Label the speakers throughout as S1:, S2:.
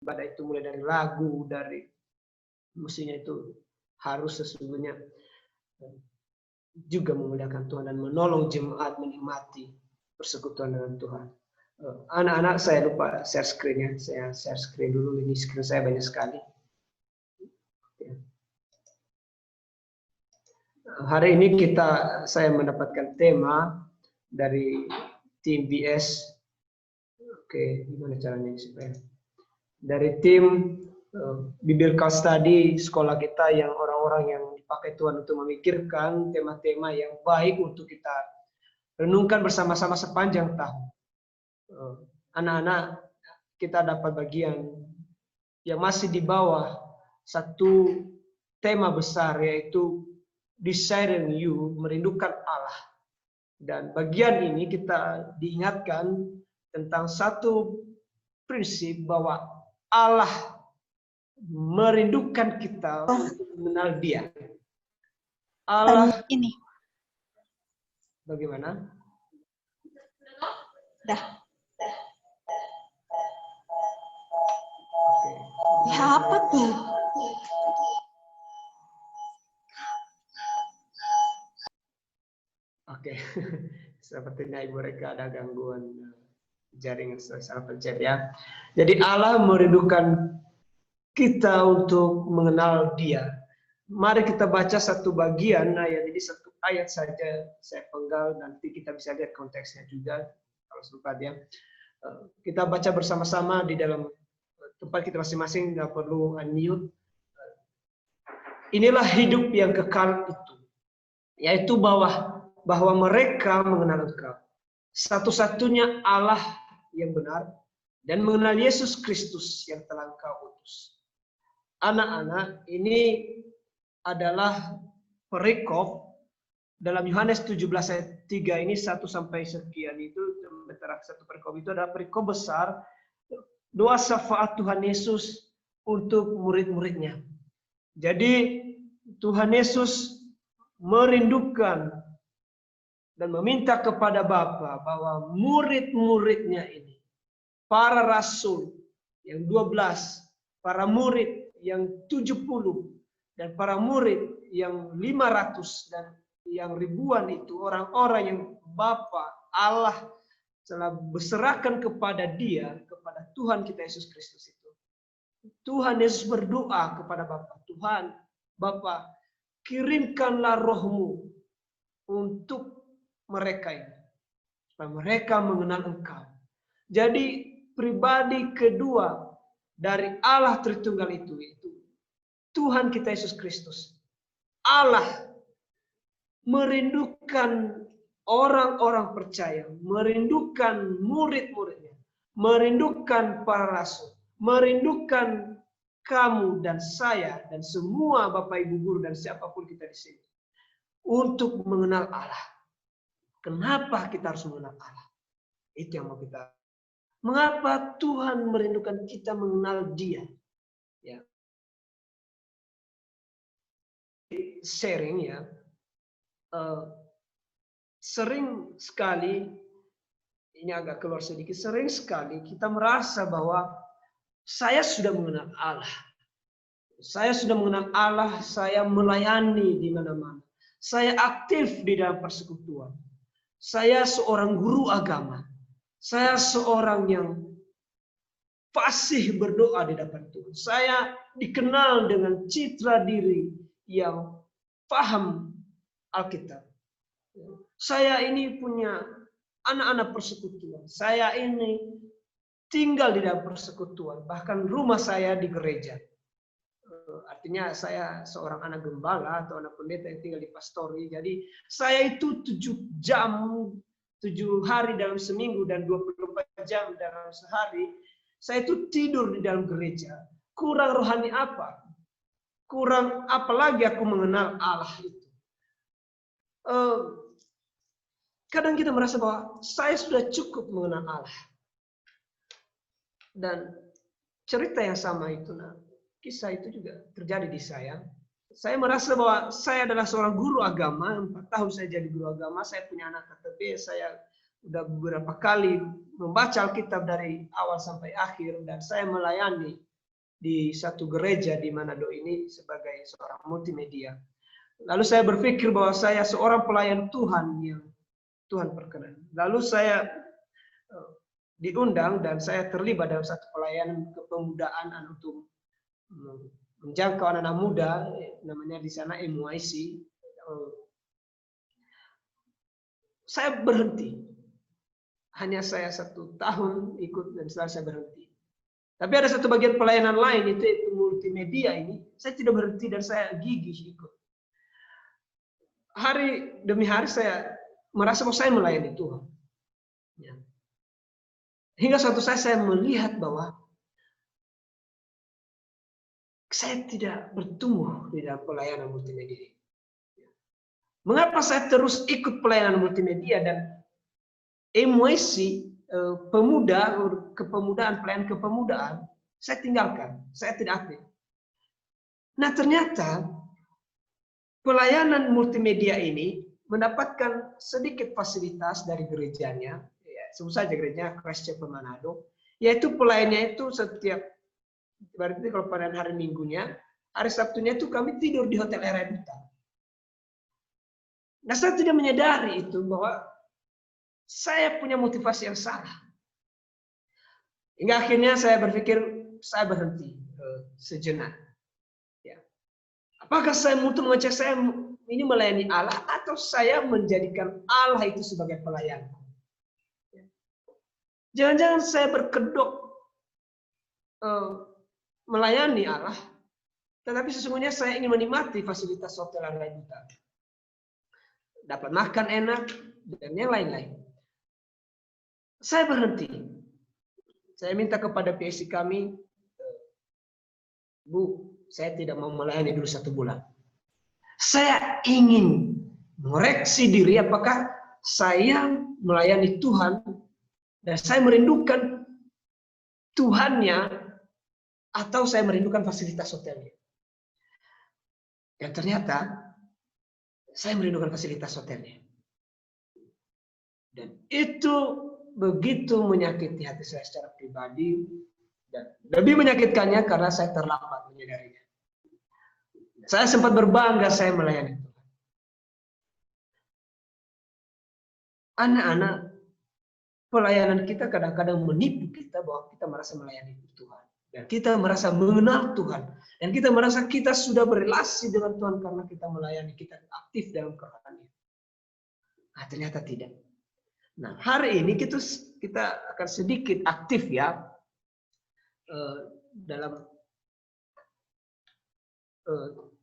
S1: ibadah itu mulai dari lagu, dari mestinya itu harus sesungguhnya juga memuliakan Tuhan dan menolong jemaat menikmati persekutuan dengan Tuhan. Anak-anak, saya lupa share screen-nya. Saya share screen dulu. Ini screen saya banyak sekali. Hari ini saya mendapatkan tema dari tim BS. Oke, gimana caranya supaya dari tim Biblical Study sekolah kita, yang orang-orang yang dipakai Tuhan untuk memikirkan tema-tema yang baik untuk kita renungkan bersama-sama sepanjang tahun. Anak-anak, kita dapat bagian yang masih di bawah satu tema besar, yaitu desiring you, merindukan Allah. Dan bagian ini kita diingatkan tentang satu prinsip bahwa Allah merindukan kita untuk mengenal Dia. Allah
S2: ini.
S1: Bagaimana?
S2: Dah.
S1: Oke.
S2: Ya, apa tuh?
S1: Oke. Sepertinya Ibu Reka ada gangguan jaringan salah pencet ya. Jadi Allah merindukan kita untuk mengenal Dia. Mari kita baca satu bagian ayat ini, satu ayat saja saya penggal, nanti kita bisa lihat konteksnya juga kalau sempat ya. Kita baca bersama-sama di dalam tempat kita masing-masing, nggak perlu unmute. Inilah hidup yang kekal itu, yaitu bahwa mereka mengenal Engkau, satu-satunya Allah yang benar, dan mengenal Yesus Kristus yang telah Engkau utus. Anak-anak, ini adalah perikop dalam Yohanes 17 ayat 3 ini, 1 sampai sekian itu, satu perikop itu adalah perikop besar, doa syafaat Tuhan Yesus untuk murid-muridnya. Jadi Tuhan Yesus merindukan dan meminta kepada Bapa bahwa murid-muridnya ini, para rasul yang 12, para murid yang 70, dan para murid yang 500 dan yang ribuan itu, orang-orang yang Bapa Allah telah berserahkan kepada Dia, kepada Tuhan kita Yesus Kristus itu. Tuhan Yesus berdoa kepada Bapa, Tuhan, Bapa, kirimkanlah Roh-Mu untuk mereka ini, supaya mereka mengenal Engkau. Jadi pribadi kedua dari Allah Tritunggal itu Tuhan kita Yesus Kristus. Allah merindukan orang-orang percaya, merindukan murid-muridnya, merindukan para rasul, merindukan kamu dan saya dan semua Bapak Ibu guru dan siapapun kita di sini untuk mengenal Allah. Kenapa kita harus mengenal Allah? Itu yang mau kita. Mengapa Tuhan merindukan kita mengenal Dia? Ya. Sharing ya. Sering sekali, ini agak keluar sedikit, sering sekali kita merasa bahwa saya sudah mengenal Allah. Saya sudah mengenal Allah, saya melayani di mana-mana. Saya aktif di dalam persekutuan. Saya seorang guru agama. Saya seorang yang fasih berdoa di depan Tuhan. Saya dikenal dengan citra diri yang paham Alkitab. Saya ini punya anak-anak persekutuan. Saya ini tinggal di dalam persekutuan. Bahkan rumah saya di gereja. Artinya saya seorang anak gembala atau anak pendeta yang tinggal di pastori. Jadi saya itu 7 jam, 7 hari dalam seminggu dan 24 jam dalam sehari. Saya itu tidur di dalam gereja. Kurang rohani apa? Kurang apa lagi aku mengenal Allah itu? Kadang kita merasa bahwa saya sudah cukup mengenal Allah. Dan cerita yang sama itu, kisah itu juga terjadi di saya. Saya merasa bahwa saya adalah seorang guru agama. 4 tahun saya jadi guru agama. Saya punya anak KTP. Saya sudah beberapa kali membaca Alkitab dari awal sampai akhir. Dan saya melayani di satu gereja di Manado ini sebagai seorang multimedia. Lalu saya berpikir bahwa saya seorang pelayan Tuhan yang Tuhan perkenan. Lalu saya diundang dan saya terlibat dalam satu pelayanan kepemudaan untuk menjangkau anak-anak muda, namanya di sana MYC. Saya berhenti. Hanya saya 1 tahun ikut dan setelah saya berhenti. Tapi ada satu bagian pelayanan lain, itu multimedia ini. Saya tidak berhenti dan saya gigih ikut. Hari demi hari saya merasa bahwa saya melayani Tuhan. Ya. Hingga suatu saat saya melihat bahwa saya tidak bertumbuh di dalam pelayanan multimedia. Mengapa saya terus ikut pelayanan multimedia dan MYC, kepemudaan, pelayanan kepemudaan, saya tinggalkan, saya tidak aktif. Nah ternyata pelayanan multimedia ini mendapatkan sedikit fasilitas dari gerejanya, ya, sebut saja gereja Christ Chapel Manado, yaitu pelayannya itu setiap, berarti kalau pada hari Minggunya, hari Sabtunya itu kami tidur di Hotel Ereduta. Nah saya tidak menyadari itu bahwa saya punya motivasi yang salah. Hingga akhirnya saya berpikir saya berhenti sejenak. Ya. Apakah saya mutu mengajak saya ini melayani Allah atau saya menjadikan Allah itu sebagai pelayan? Jangan-jangan saya berkedok melayani Allah, tetapi sesungguhnya saya ingin menikmati fasilitas Hotel Ereduta. Dapat makan enak dan yang lain-lain. Saya berhenti. Saya minta kepada PSC kami, Bu, saya tidak mau melayani dulu 1 bulan. Saya ingin mengoreksi diri apakah saya melayani Tuhan dan saya merindukan Tuhannya atau saya merindukan fasilitas hotelnya. Dan ternyata saya merindukan fasilitas hotelnya. Dan itu begitu menyakiti hati saya secara pribadi. Dan lebih menyakitkannya karena saya terlambat menyadarinya. Saya sempat berbangga saya melayani Tuhan. Anak-anak, pelayanan kita kadang-kadang menipu kita bahwa kita merasa melayani Tuhan. Dan kita merasa mengenal Tuhan. Dan kita merasa kita sudah berelasi dengan Tuhan karena kita melayani, kita aktif dalam kerohanian. Nah, ternyata tidak. Nah, hari ini kita akan sedikit aktif ya dalam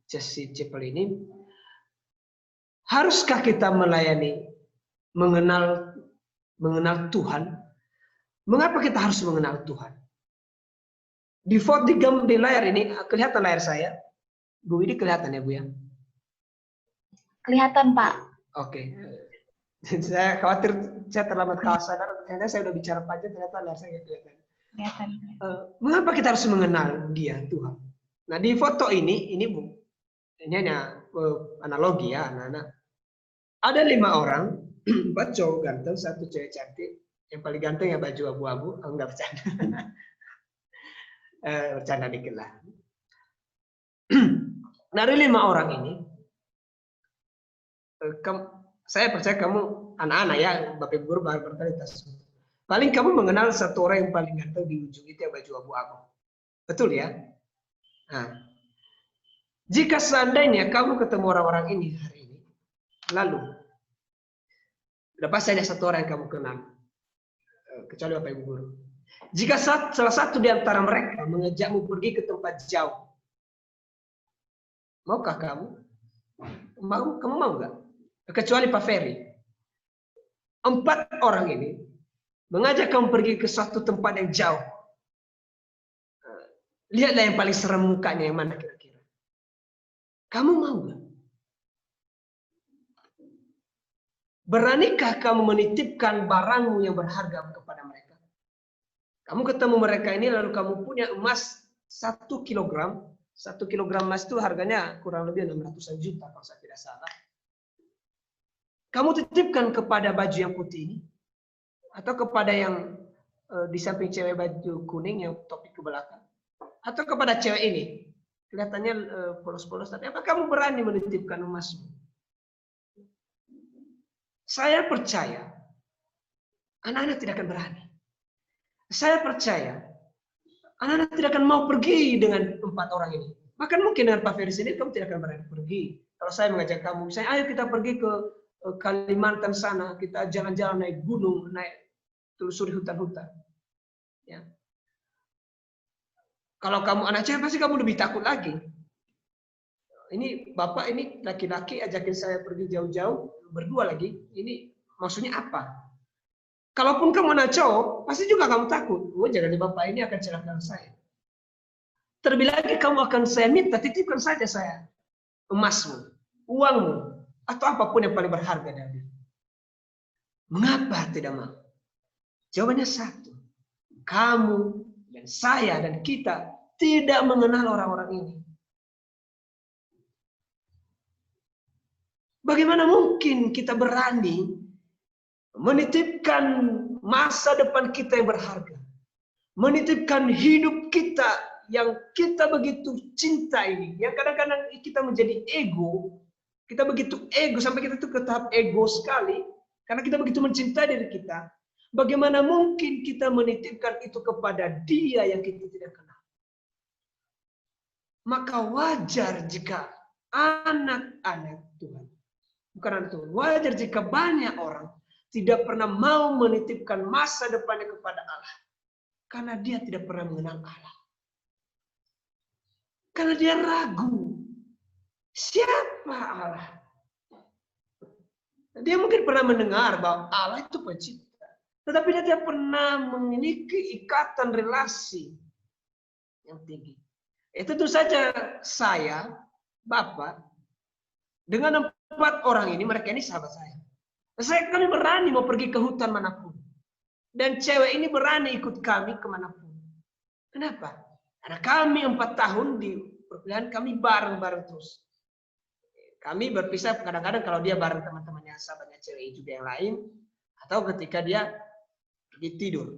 S1: Jesse Chapel ini. Haruskah kita melayani, mengenal Tuhan? Mengapa kita harus mengenal Tuhan? Di layar ini, kelihatan layar saya? Bu, ini kelihatan ya Bu ya?
S2: Kelihatan Pak.
S1: Oke. Saya khawatir saya terlambat kalah sadar, ternyata saya udah bicara panjang, ternyata layar saya nggak kelihatan.
S2: Kelihatan.
S1: Mengapa kita harus mengenal Dia, Tuhan? Nah di foto ini Bu, ini hanya analogi ya anak-anak. Ada 5 orang, 4 cowok ganteng, 1 cewek cantik. Yang paling ganteng ya baju abu-abu, enggak bercanda. Bercanda dikit lah. Dari 5 orang ini, saya percaya kamu anak-anak ya, Bapak Ibu guru berkualitas. Paling kamu mengenal 1 orang yang paling ganteng di ujung itu yang baju abu-abu. Betul ya? Nah, jika seandainya kamu ketemu orang-orang ini hari ini, lalu udah pasti ada 1 orang yang kamu kenal, kecuali Bapak Ibu guru. Jika salah satu di antara mereka mengajakmu pergi ke tempat jauh, maukah kamu? Kamu mau nggak? Kecuali Pak Ferry. 4 orang ini mengajak kamu pergi ke suatu tempat yang jauh. Lihatlah yang paling serem mukanya yang mana kira-kira. Kamu mau nggak? Beranikah kamu menitipkan barangmu yang berharga kepada mereka? Kamu ketemu mereka ini lalu kamu punya emas 1 kilogram. 1 kilogram emas itu harganya kurang lebih 600 juta kalau saya tidak salah. Kamu titipkan kepada baju yang putih ini atau kepada yang di samping cewek baju kuning yang topi ke belakang. Atau kepada cewek ini, kelihatannya polos-polos, tapi apa kamu berani menitipkan emasmu? Saya percaya anak-anak tidak akan berani. Saya percaya anak-anak tidak akan mau pergi dengan 4 orang ini. Bahkan mungkin dengan Pak Ferry sendiri kamu tidak akan berani pergi. Kalau saya mengajak kamu, misalnya ayo kita pergi ke Kalimantan sana, kita jalan-jalan naik gunung, naik telusuri hutan-hutan. Ya. Kalau kamu anak cewek pasti kamu lebih takut lagi. Ini bapak ini laki-laki ajakin saya pergi jauh-jauh berdua lagi. Ini maksudnya apa? Kalaupun kamu anak cowok, pasti juga kamu takut. Oh, jangan bapak ini akan celakakan saya. Terlebih lagi kamu akan saya minta, titipkan saja saya emasmu, uangmu, atau apapun yang paling berharga dari. Mengapa tidak mau? Jawabannya satu. Kamu dan saya dan kita tidak mengenal orang-orang ini. Bagaimana mungkin kita berani menitipkan masa depan kita yang berharga, menitipkan hidup kita yang kita begitu cinta ini, yang kadang-kadang kita menjadi ego, kita begitu ego sampai kita tuh ke tahap ego sekali, karena kita begitu mencintai diri kita. Bagaimana mungkin kita menitipkan itu kepada dia yang kita tidak kenal? Maka wajar jika anak-anak Tuhan, bukan anak Tuhan, wajar jika banyak orang tidak pernah mau menitipkan masa depannya kepada Allah. Karena dia tidak pernah mengenal Allah. Karena dia ragu. Siapa Allah? Dia mungkin pernah mendengar bahwa Allah itu pencipta. Tetapi dia tidak pernah memiliki ikatan relasi yang tinggi. Itu tentu saja saya, Bapak, dengan 4 orang ini, mereka ini sahabat saya. Kami berani mau pergi ke hutan manapun. Dan cewek ini berani ikut kami kemanapun. Kenapa? Karena kami 4 tahun di perkuliahan kami bareng-bareng terus. Kami berpisah kadang-kadang kalau dia bareng teman-temannya, sahabatnya cewek juga yang lain. Atau ketika dia pergi tidur.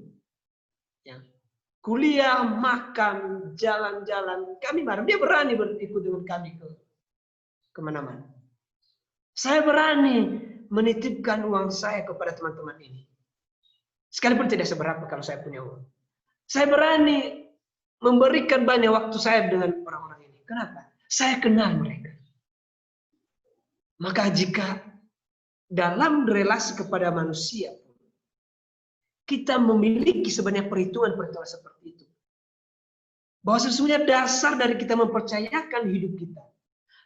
S1: Ya. Kuliah, makan, jalan-jalan. Kami bareng. Dia berani ikut dengan kami ke kemana-mana. Saya berani menitipkan uang saya kepada teman-teman ini. Sekalipun tidak seberapa kalau saya punya uang. Saya berani memberikan banyak waktu saya dengan orang-orang ini. Kenapa? Saya kenal mereka. Maka jika dalam relasi kepada manusia, kita memiliki sebanyak perhitungan-perhitungan seperti itu. Bahwa sesungguhnya dasar dari kita mempercayakan hidup kita,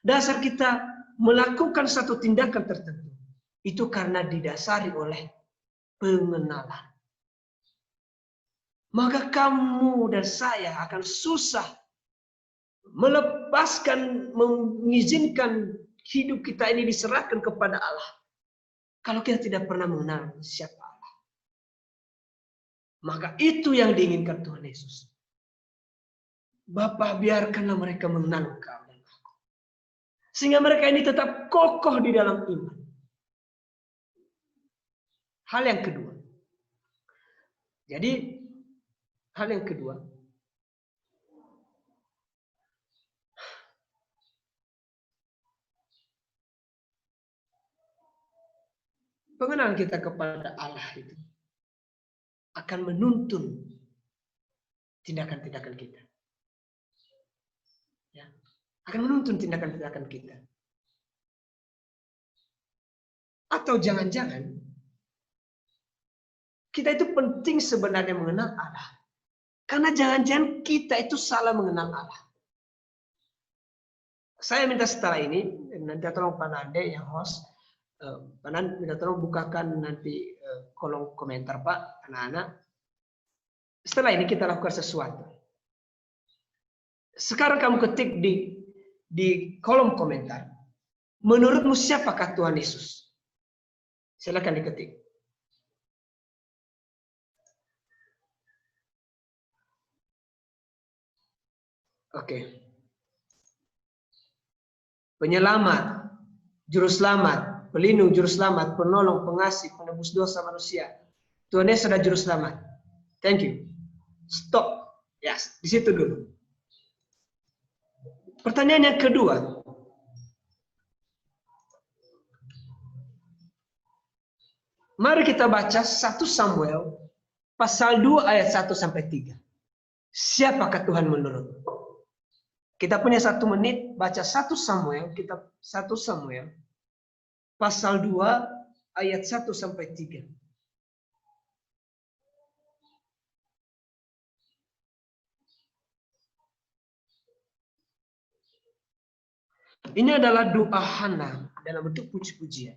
S1: dasar kita melakukan satu tindakan tertentu, itu karena didasari oleh pengenalan. Maka kamu dan saya akan susah melepaskan, mengizinkan hidup kita ini diserahkan kepada Allah. Kalau kita tidak pernah mengenal siapa Allah. Maka itu yang diinginkan Tuhan Yesus. Bapa, biarkanlah mereka mengenal Engkau dan aku. Sehingga mereka ini tetap kokoh di dalam iman. Hal yang kedua. Jadi, hal yang kedua. Pengenalan kita kepada Allah itu akan menuntun tindakan-tindakan kita. Ya, akan menuntun tindakan-tindakan kita. Atau jangan-jangan kita itu penting sebenarnya mengenal Allah. Karena jangan-jangan kita itu salah mengenal Allah. Saya minta setelah ini, nanti tolong Pak Nade yang host, Pak Nade minta tolong bukakan nanti kolom komentar Pak, anak-anak. Setelah ini kita lakukan sesuatu. Sekarang kamu ketik di kolom komentar. Menurutmu siapakah Tuhan Yesus? Silakan diketik. Oke. Penyelamat, juru selamat, pelindung, juru selamat, penolong, pengasih, penebus dosa manusia. Tuhan Yesus adalah juru selamat. Thank you. Stop. Yes, di situ dulu. Pertanyaan yang kedua. Mari kita baca 1 Samuel pasal 2 ayat 1 sampai 3. Siapakah Tuhan menurut? Kita punya 1 menit baca 1 Samuel, kitab 1 Samuel pasal 2 ayat 1 sampai 3. Ini adalah doa Hana dalam bentuk puji-pujian.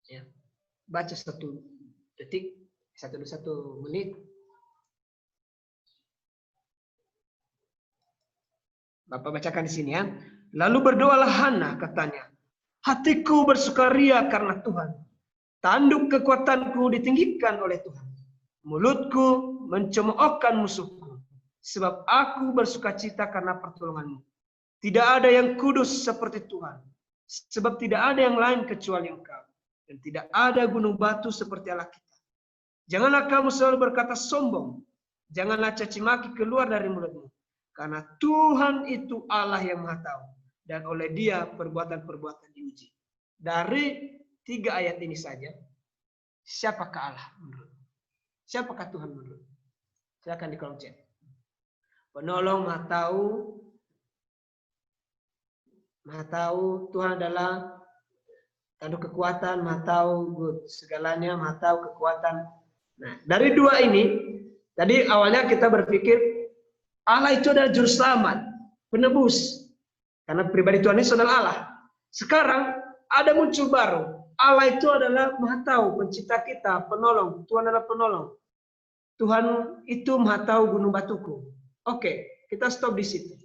S1: Ya. Baca 1 detik, 1 menit. Bapak bacakan di sini ya. Lalu berdoalah Hana, katanya, hatiku bersukaria karena Tuhan. Tanduk kekuatanku ditinggikan oleh Tuhan. Mulutku mencemoohkan musuhku. Sebab aku bersukacita karena pertolonganmu. Tidak ada yang kudus seperti Tuhan. Sebab tidak ada yang lain kecuali Engkau. Dan tidak ada gunung batu seperti Allah kita. Janganlah kamu selalu berkata sombong. Janganlah caci maki keluar dari mulutmu. Karena Tuhan itu Allah yang Maha Tahu. Dan oleh Dia perbuatan-perbuatan diuji. Dari 3 ayat ini saja. Siapakah Allah menurut? Siapakah Tuhan menurut? Silakan di kolom chat. Penolong, Maha Tahu. Maha Tahu, Tuhan adalah tanduk kekuatan, Maha Tahu, good. Segalanya, Maha Tahu, kekuatan. Nah, dari 2 ini, tadi awalnya kita berpikir Allah itu adalah juru selamat, penebus. Karena pribadi Tuhan Yesus adalah Allah. Sekarang ada muncul baru. Allah itu adalah Maha Tahu, pencipta kita, penolong. Tuhan adalah penolong. Tuhan itu Maha Tahu gunung batuku. Oke, kita stop di situ.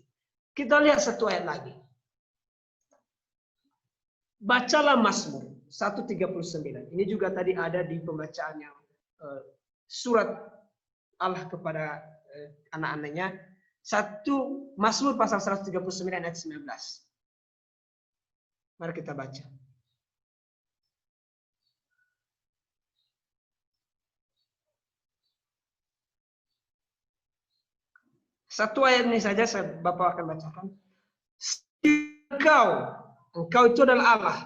S1: Kita lihat 1 ayat lagi. Bacalah Mazmur 139. Ini juga tadi ada di pembacaan yang surat Allah kepada anak-anaknya. 1 Mazmur pasal 139 ayat 19. Mari kita baca. Satu ayat ini saja Bapak akan bacakan. Engkau itu adalah Allah,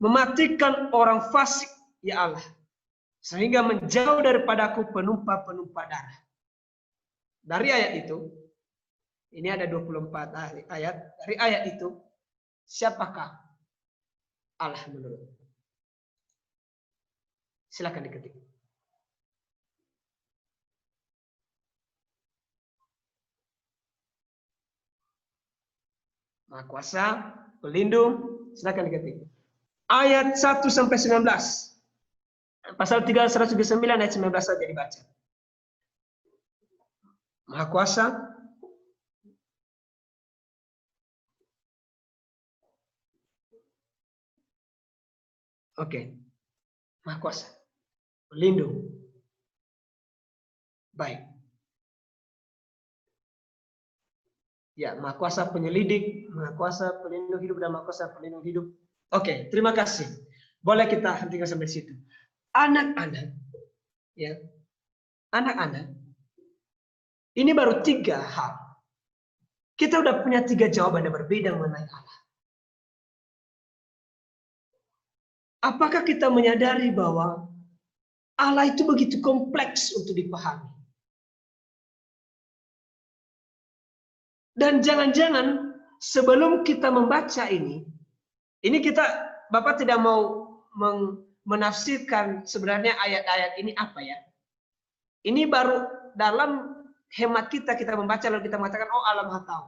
S1: mematikan orang fasik, ya Allah, sehingga menjauh daripadaku penumpah-penumpah darah. Dari ayat itu, ini ada 24 ayat. Dari ayat itu, siapakah Allah menurut? Silakan diketik. Maha Kuasa, pelindung, silakan diketik. Ayat 1 sampai 19. Pasal 339 ayat 19 saja dibaca. Maha Kuasa, oke. Maha Kuasa, pelindung, baik. Ya, Maha Kuasa penyelidik, Maha Kuasa pelindung hidup, dan Maha Kuasa pelindung hidup. Oke, terima kasih. Boleh kita hentikan sampai situ. Anak-anak, ya, anak-anak, ini baru 3 hal. Kita udah punya 3 jawaban yang berbeda mengenai Allah. Apakah kita menyadari bahwa Allah itu begitu kompleks untuk dipahami? Dan jangan-jangan sebelum kita membaca ini kita, Bapak tidak mau menafsirkan sebenarnya ayat-ayat ini apa ya. Ini baru dalam hemat kita membaca lalu kita mengatakan, oh Allah Maha Tahu.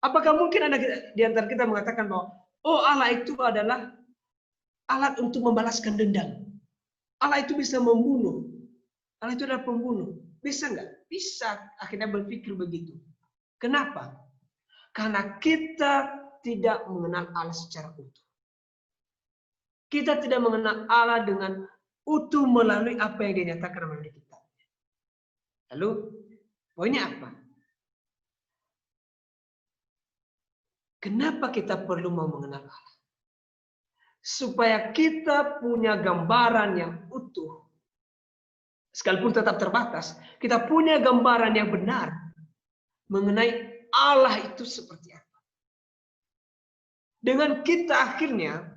S1: Apakah mungkin ada di antara kita mengatakan bahwa, oh Allah itu adalah alat untuk membalaskan dendam. Allah itu bisa membunuh. Allah itu adalah pembunuh. Bisa nggak? Bisa. Akhirnya berpikir begitu. Kenapa? Karena kita tidak mengenal Allah secara utuh. Kita tidak mengenal Allah dengan utuh melalui apa yang dinyatakan melalui kitab. Lalu, poinnya apa? Kenapa kita perlu mau mengenal Allah? Supaya kita punya gambaran yang utuh. Sekalipun tetap terbatas, kita punya gambaran yang benar mengenai Allah itu seperti apa. Dengan kita akhirnya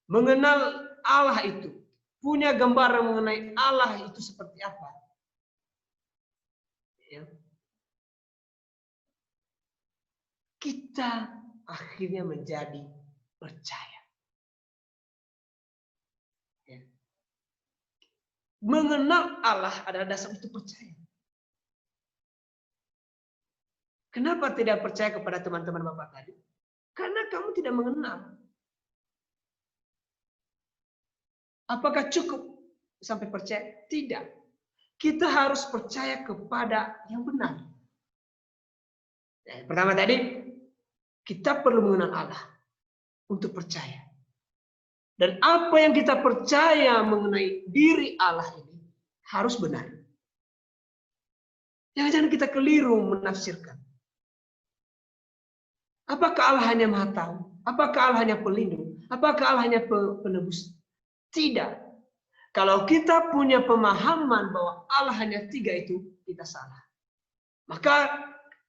S1: mengenal Allah itu, punya gambaran mengenai Allah itu seperti apa. Ya. Kita akhirnya menjadi percaya. Ya. Mengenal Allah adalah dasar untuk percaya. Kenapa tidak percaya kepada teman-teman Bapak tadi? Karena kamu tidak mengenal. Apakah cukup sampai percaya? Tidak. Kita harus percaya kepada yang benar. Pertama tadi, kita perlu mengenal Allah untuk percaya. Dan apa yang kita percaya mengenai diri Allah ini harus benar. Jangan-jangan kita keliru menafsirkan. Apakah Allah hanya Maha Tahu? Apakah Allah hanya pelindung? Apakah Allah hanya penebus? Tidak. Kalau kita punya pemahaman bahwa Allah hanya 3 itu, kita salah. Maka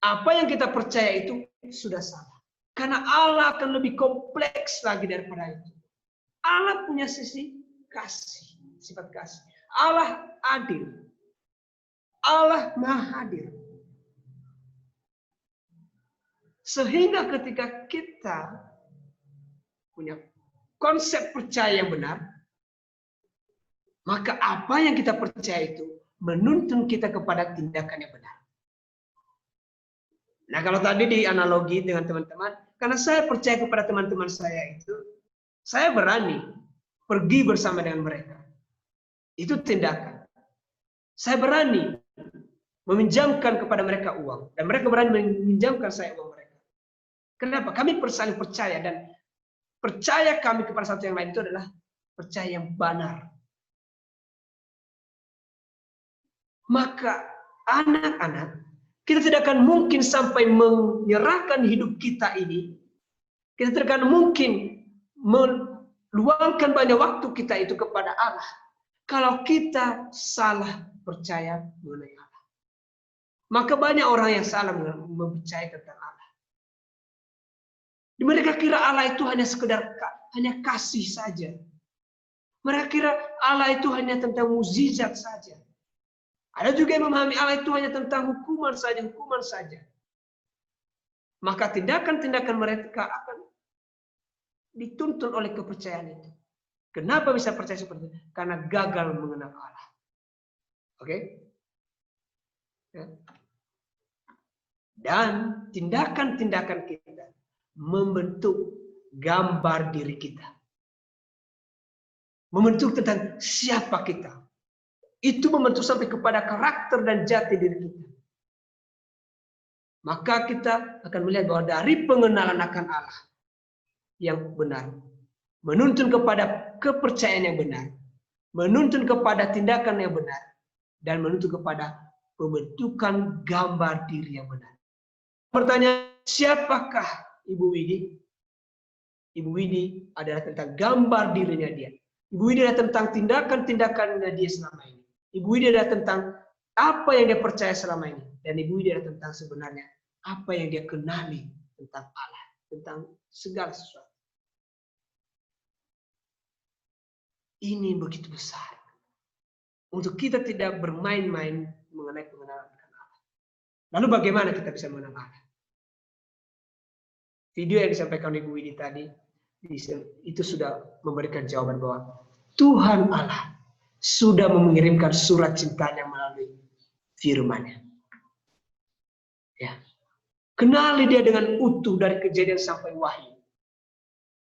S1: apa yang kita percaya itu sudah salah. Karena Allah akan lebih kompleks lagi daripada itu. Allah punya sisi kasih, sifat kasih. Allah adil. Allah Maha hadir. Sehingga ketika kita punya konsep percaya yang benar, maka apa yang kita percaya itu menuntun kita kepada tindakan yang benar. Nah, kalau tadi di analogi dengan teman-teman, karena saya percaya kepada teman-teman saya itu, saya berani pergi bersama dengan mereka. Itu tindakan. Saya berani meminjamkan kepada mereka uang, dan mereka berani meminjamkan saya uang mereka. Kenapa? Kami saling percaya, dan percaya kami kepada satu yang lain itu adalah percaya yang benar. Maka anak-anak, kita tidak akan mungkin sampai menyerahkan hidup kita ini. Kita tidak akan mungkin meluangkan banyak waktu kita itu kepada Allah kalau kita salah percaya mengenai Allah. Maka banyak orang yang salah mempercayai tentang Allah. Mereka kira Allah itu hanya sekedar hanya kasih saja. Mereka kira Allah itu hanya tentang mukjizat saja. Ada juga yang memahami Allah itu hanya tentang hukuman saja. Maka tindakan-tindakan mereka akan dituntun oleh kepercayaan itu. Kenapa bisa percaya seperti itu? Karena gagal mengenal Allah. Oke? Ya. Dan tindakan-tindakan kita membentuk gambar diri kita. Membentuk tentang siapa kita. Itu membentuk sampai kepada karakter dan jati diri kita. Maka kita akan melihat bahwa dari pengenalan akan Allah yang benar, menuntun kepada kepercayaan yang benar, menuntun kepada tindakan yang benar, dan menuntun kepada pembentukan gambar diri yang benar. Pertanyaan, siapakah Ibu Widi? Ibu Widi adalah tentang gambar dirinya dia. Ibu Widi adalah tentang tindakan-tindakannya dia selama ini. Ibu Widi adalah tentang apa yang dia percaya selama ini. Dan Ibu Widi adalah tentang sebenarnya apa yang dia kenali tentang Allah, tentang segala sesuatu. Ini begitu besar. Untuk kita tidak bermain-main mengenai pengenalan Allah. Lalu bagaimana kita bisa mengenal Allah? Video yang disampaikan Ibu Widi tadi itu sudah memberikan jawaban bahwa Tuhan Allah sudah mengirimkan surat cintanya melalui firman-Nya. Ya. Kenali dia dengan utuh dari Kejadian sampai Wahyu.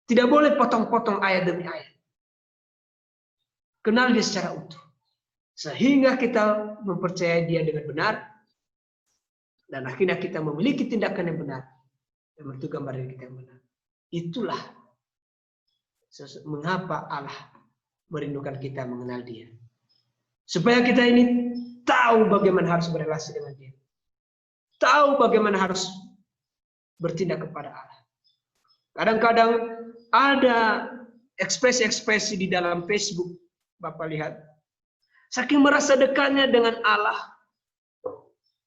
S1: Tidak boleh potong-potong ayat demi ayat. Kenal dia secara utuh. Sehingga kita mempercayai dia dengan benar. Dan akhirnya kita memiliki tindakan yang benar. Dan bentuk gambar diri kita yang benar. Itulah mengapa Allah merindukan kita mengenal dia. Supaya kita ini tahu bagaimana harus berrelasi dengan dia. Tahu bagaimana harus bertindak kepada Allah. Kadang-kadang ada ekspresi-ekspresi di dalam Facebook, Bapak lihat. Saking merasa dekatnya dengan Allah,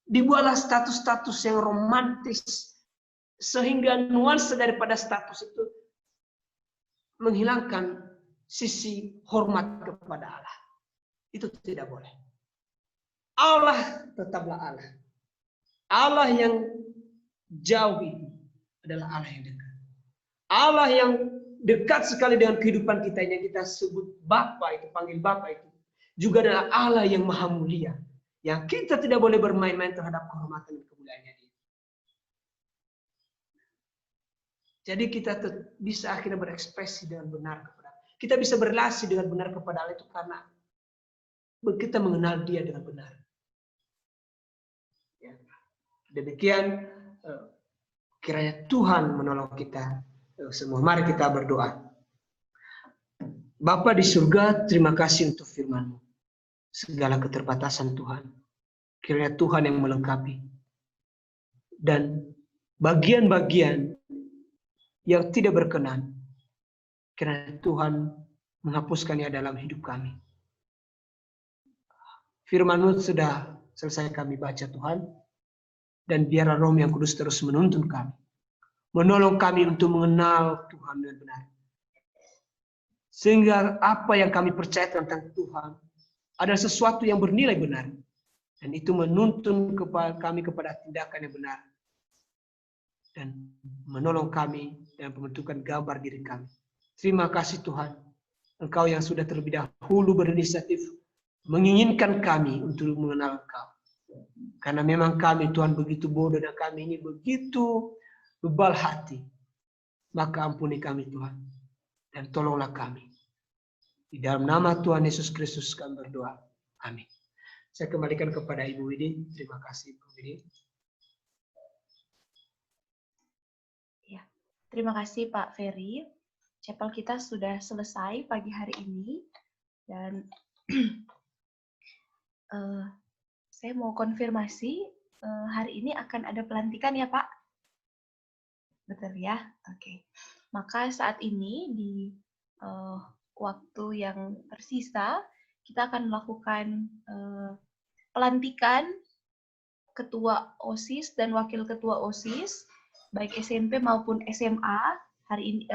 S1: Dibuatlah status-status yang romantis sehingga nuansa daripada status itu menghilangkan sisi hormat kepada Allah. Itu tidak boleh. Allah tetaplah Allah. Allah yang jauh itu adalah Allah yang dekat. Allah yang dekat sekali dengan kehidupan kita yang kita sebut Bapa itu, panggil Bapa itu, juga adalah Allah yang maha mulia. Yang kita tidak boleh bermain-main terhadap kehormatan dan kemuliaannya dia. Jadi kita bisa akhirnya berekspresi dengan benar kepada Allah. Kita bisa berrelasi dengan benar kepada Allah itu karena kita mengenal dia dengan benar. Ya. Demikian kiranya Tuhan menolong kita semua. Mari kita berdoa. Bapa di surga, terima kasih untuk firman-Mu. Segala keterbatasan Tuhan, kiranya Tuhan yang melengkapi. Dan bagian-bagian yang tidak berkenan, kiranya Tuhan menghapuskannya dalam hidup kami. Firman-Mu sudah selesai kami baca Tuhan, dan biarlah Roh yang Kudus terus menuntun kami, menolong kami untuk mengenal Tuhan dengan benar. Sehingga apa yang kami percaya tentang Tuhan adalah sesuatu yang bernilai benar. Dan itu menuntun kami kepada tindakan yang benar. Dan menolong kami dalam pembentukan gambar diri kami. Terima kasih Tuhan. Engkau yang sudah terlebih dahulu berinisiatif menginginkan kami untuk mengenal Engkau. Karena memang kami Tuhan begitu bodoh dan kami ini begitu bebal hati. Maka ampuni kami Tuhan. Dan tolonglah kami. Di dalam nama Tuhan Yesus Kristus kami berdoa. Amin. Saya kembalikan kepada Ibu Widi. Terima kasih Ibu Widi.
S2: Ya, terima kasih Pak Ferry. Chapel kita sudah selesai pagi hari ini. Dan saya mau konfirmasi, hari ini akan ada pelantikan ya Pak? Betul ya? Oke. Maka saat ini di waktu yang tersisa, kita akan melakukan pelantikan Ketua OSIS dan Wakil Ketua OSIS, baik SMP maupun SMA. Hari ini,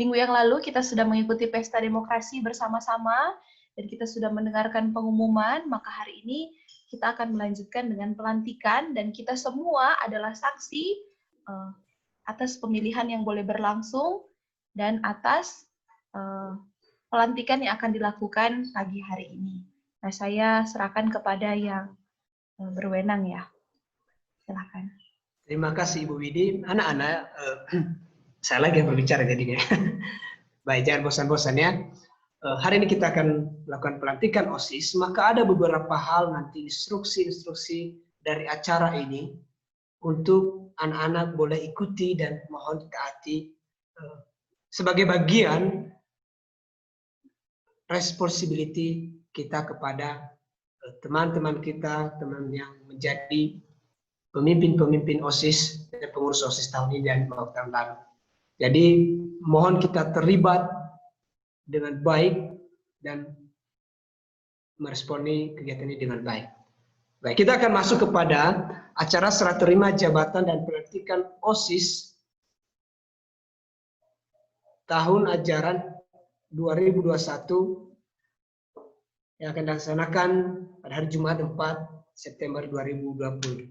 S2: minggu yang lalu kita sudah mengikuti pesta demokrasi bersama-sama, dan kita sudah mendengarkan pengumuman, maka hari ini kita akan melanjutkan dengan pelantikan, dan kita semua adalah saksi atas pemilihan yang boleh berlangsung, dan atas pelantikan yang akan dilakukan pagi hari ini. Nah, saya serahkan kepada yang berwenang ya. Silakan.
S1: Terima kasih Ibu Widi. Anak-anak, saya lagi yang berbicara jadinya. Baik, jangan bosan-bosan ya. Hari ini kita akan melakukan pelantikan OSIS, maka ada beberapa hal nanti instruksi-instruksi dari acara ini untuk anak-anak boleh ikuti dan mohon ditaati sebagai bagian responsibility kita kepada teman-teman kita, teman yang menjadi pemimpin-pemimpin OSIS dan pengurus OSIS tahun ini dan beberapa tahun lalu. Jadi mohon kita terlibat dengan baik dan meresponi kegiatan ini dengan baik. Baik, kita akan masuk kepada acara serah terima jabatan dan pelantikan OSIS tahun ajaran 2021 yang akan dilaksanakan pada hari Jumat 4 September 2020.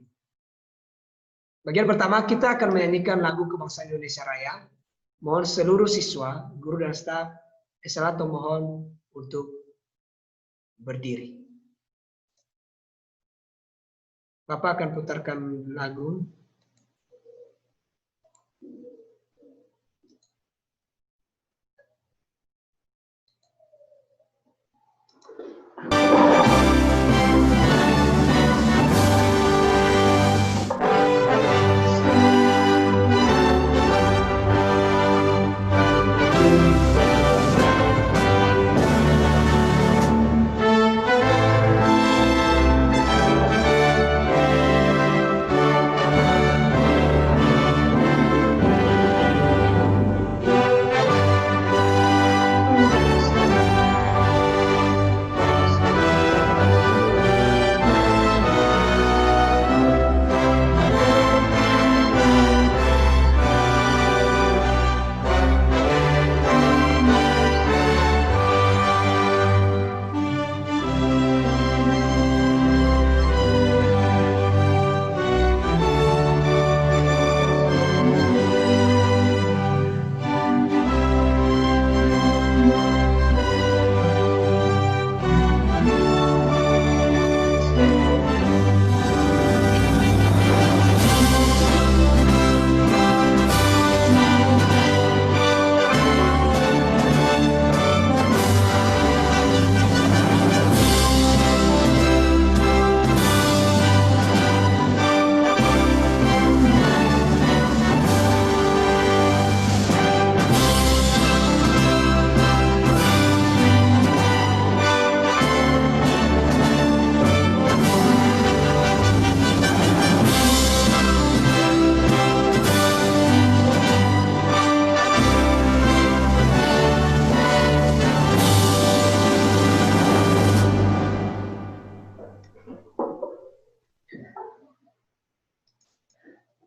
S1: Bagian pertama kita akan menyanyikan lagu Kebangsaan Indonesia Raya. Mohon seluruh siswa, guru dan staf Esalato mohon untuk berdiri. Bapak akan putarkan lagu.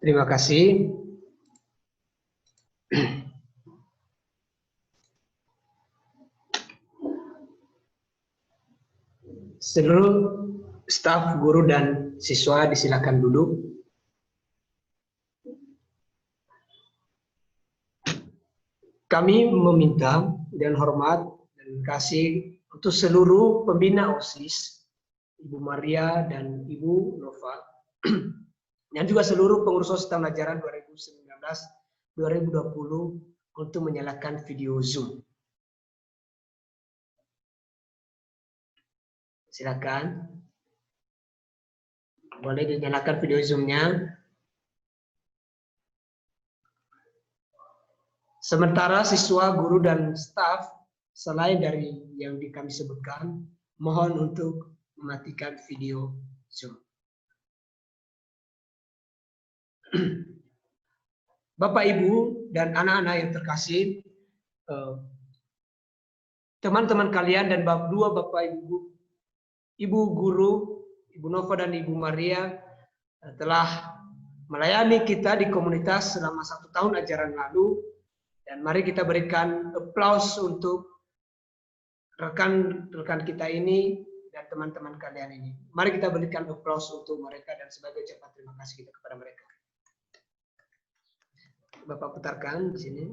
S1: Terima kasih. Seluruh staf, guru, dan siswa disilakan duduk. Kami meminta dan hormat dan kasih untuk seluruh pembina OSIS, Ibu Maria dan Ibu Nova, dan juga seluruh pengurus OSIS tahun ajaran 2019-2020 untuk menyalakan video Zoom. Silakan. Boleh dinyalakan video Zoom-nya. Sementara siswa, guru, dan staf selain dari yang kami sebutkan, mohon untuk mematikan video Zoom. Bapak, Ibu, dan anak-anak yang terkasih, teman-teman kalian dan dua Bapak Ibu guru, Ibu Nova dan Ibu Maria telah melayani kita di komunitas selama 1 tahun ajaran lalu. Dan mari kita berikan aplaus untuk rekan-rekan kita ini dan teman-teman kalian ini. Mari kita berikan aplaus untuk mereka dan sebagai ucapan terima kasih kita kepada mereka. Bapak putarkan di sini.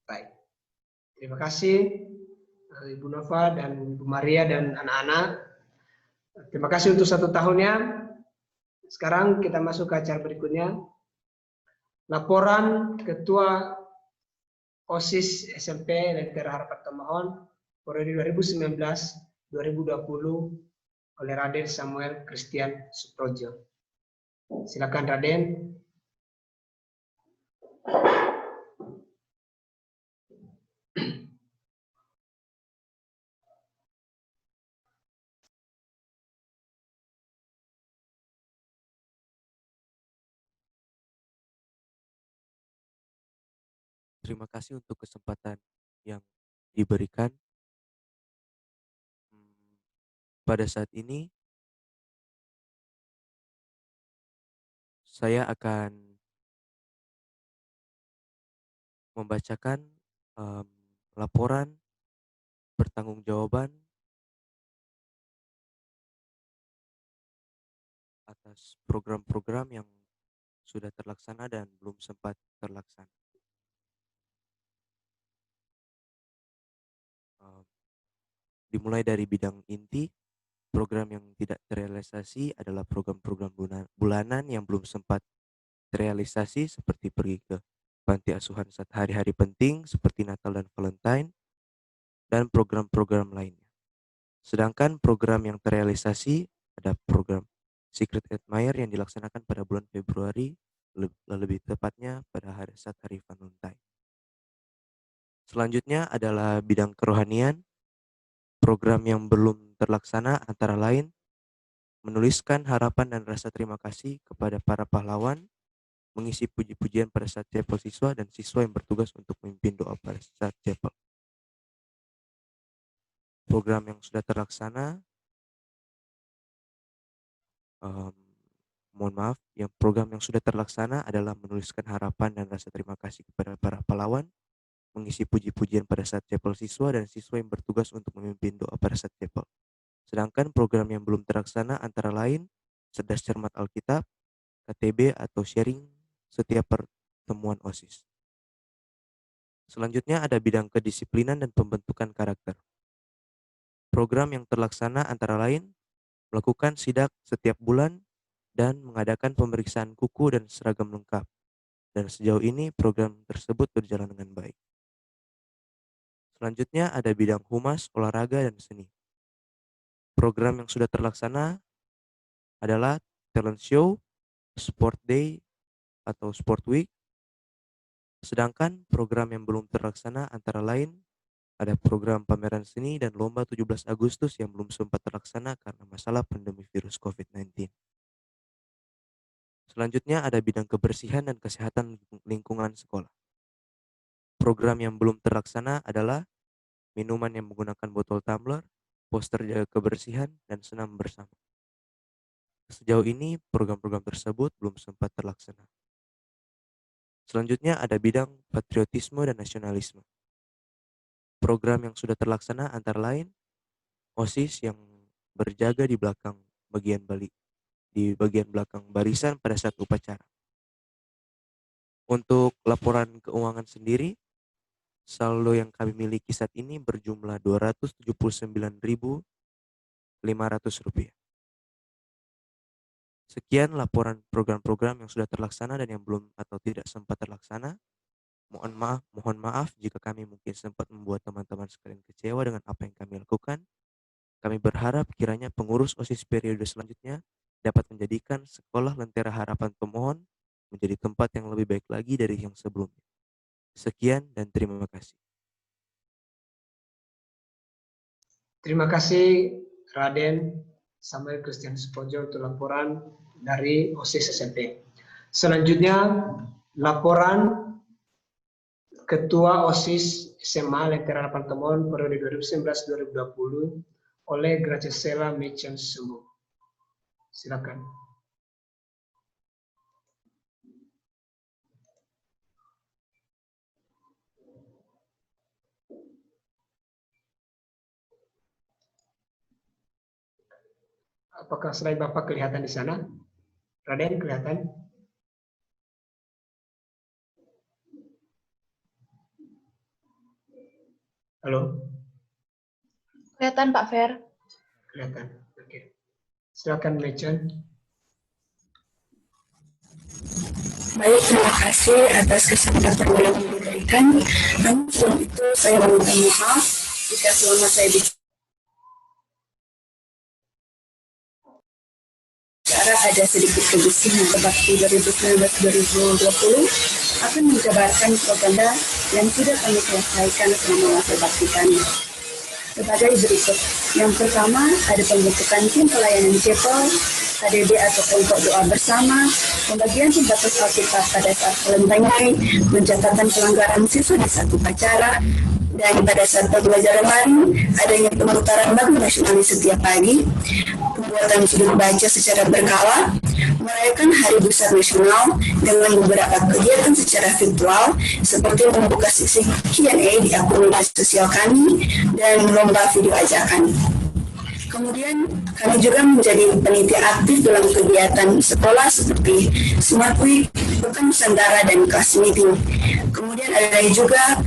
S1: Baik. Terima kasih Ibu Nova dan Ibu Maria dan anak-anak. Terima kasih untuk 1 tahunnya. Sekarang kita masuk ke acara berikutnya. Laporan Ketua OSIS SMP Lentera Harapan Tomohon periode 2019-2020 oleh Raden Samuel Christian Suprojo. Silakan Raden.
S3: Terima kasih untuk kesempatan yang diberikan. Pada saat ini, saya akan membacakan laporan pertanggungjawaban atas program-program yang sudah terlaksana dan belum sempat terlaksana. Dimulai dari bidang inti, program yang tidak terrealisasi adalah program-program bulanan yang belum sempat terrealisasi seperti pergi ke panti asuhan saat hari-hari penting seperti Natal dan Valentine, dan program-program lainnya. Sedangkan program yang terrealisasi ada program Secret Admirer yang dilaksanakan pada bulan Februari, lebih tepatnya pada saat hari Valentine. Selanjutnya adalah bidang kerohanian. Program yang belum terlaksana antara lain menuliskan harapan dan rasa terima kasih kepada para pahlawan, mengisi puji-pujian pada saat chapel siswa dan siswa yang bertugas untuk memimpin doa pada saat chapel. Program yang sudah terlaksana, program yang sudah terlaksana adalah menuliskan harapan dan rasa terima kasih kepada para pahlawan, mengisi puji-pujian pada saat chapel siswa dan siswa yang bertugas untuk memimpin doa pada saat chapel. Sedangkan program yang belum terlaksana antara lain cerdas cermat Alkitab, KTB atau sharing setiap pertemuan OSIS. Selanjutnya ada bidang kedisiplinan dan pembentukan karakter. Program yang terlaksana antara lain melakukan sidak setiap bulan dan mengadakan pemeriksaan kuku dan seragam lengkap. Dan sejauh ini program tersebut berjalan dengan baik. Selanjutnya ada bidang humas, olahraga, dan seni. Program yang sudah terlaksana adalah talent show, sport day, atau sport week. Sedangkan program yang belum terlaksana antara lain Ada program pameran seni dan lomba 17 Agustus yang belum sempat terlaksana karena masalah pandemi virus COVID-19. Selanjutnya ada bidang kebersihan dan kesehatan lingkungan sekolah. Program yang belum terlaksana adalah minuman yang menggunakan botol tumbler, poster jaga kebersihan, dan senam bersama. Sejauh ini, program-program tersebut belum sempat terlaksana. Selanjutnya ada bidang patriotisme dan nasionalisme. Program yang sudah terlaksana antara lain OSIS yang berjaga di bagian belakang barisan pada saat upacara. Untuk laporan keuangan sendiri, saldo yang kami miliki saat ini berjumlah Rp279.500. Sekian laporan program-program yang sudah terlaksana dan yang belum atau tidak sempat terlaksana. Mohon maaf jika kami mungkin sempat membuat teman-teman sekalian kecewa dengan apa yang kami lakukan. Kami berharap kiranya pengurus OSIS periode selanjutnya dapat menjadikan Sekolah Lentera Harapan Pemohon menjadi tempat yang lebih baik lagi dari yang sebelumnya. Sekian dan terima kasih.
S1: Terima kasih Raden Samuel Christian Supojo untuk laporan dari OSIS SMP. Selanjutnya laporan Ketua OSIS SMA Lentera Harapan Pemohon periode 2019-2020 oleh Graciela Machen Sumbu. Silakan. Apakah slide Bapak kelihatan di sana? Raden kelihatan? Halo?
S2: Kelihatan Pak Fer.
S1: Kelihatan. Oke. Silakan Machen.
S4: Baik, terima kasih atas kesempatan yang diberikan. Namun sebelum itu saya meminta maaf jika selama saya bicara ada sedikit kebisingan. Bakti 2019-2020 akan menjabarkan propaganda yang sudah kami selesaikan selama masa bakti kami. Sebagai berikut. Yang pertama, ada pembentukan tim pelayanan CEPOL, KDB atau kelompok doa bersama, pembagian pembatas Alkitab pada saat kelenteng, pencatatan pelanggaran siswa di satu upacara, dan pada saat pembelajaran daring, adanya pemutaran lagu nasionalis setiap pagi, pembuatan sudut baca secara berkala, merayakan Hari Besar Nasional dengan beberapa kegiatan secara virtual seperti membuka sesi Q&A di akun media sosial kami dan lomba video ajakan. Kemudian kami juga menjadi panitia aktif dalam kegiatan sekolah seperti Smart Week, Pekan Nusantara, dan kelas meeting. Kemudian ada juga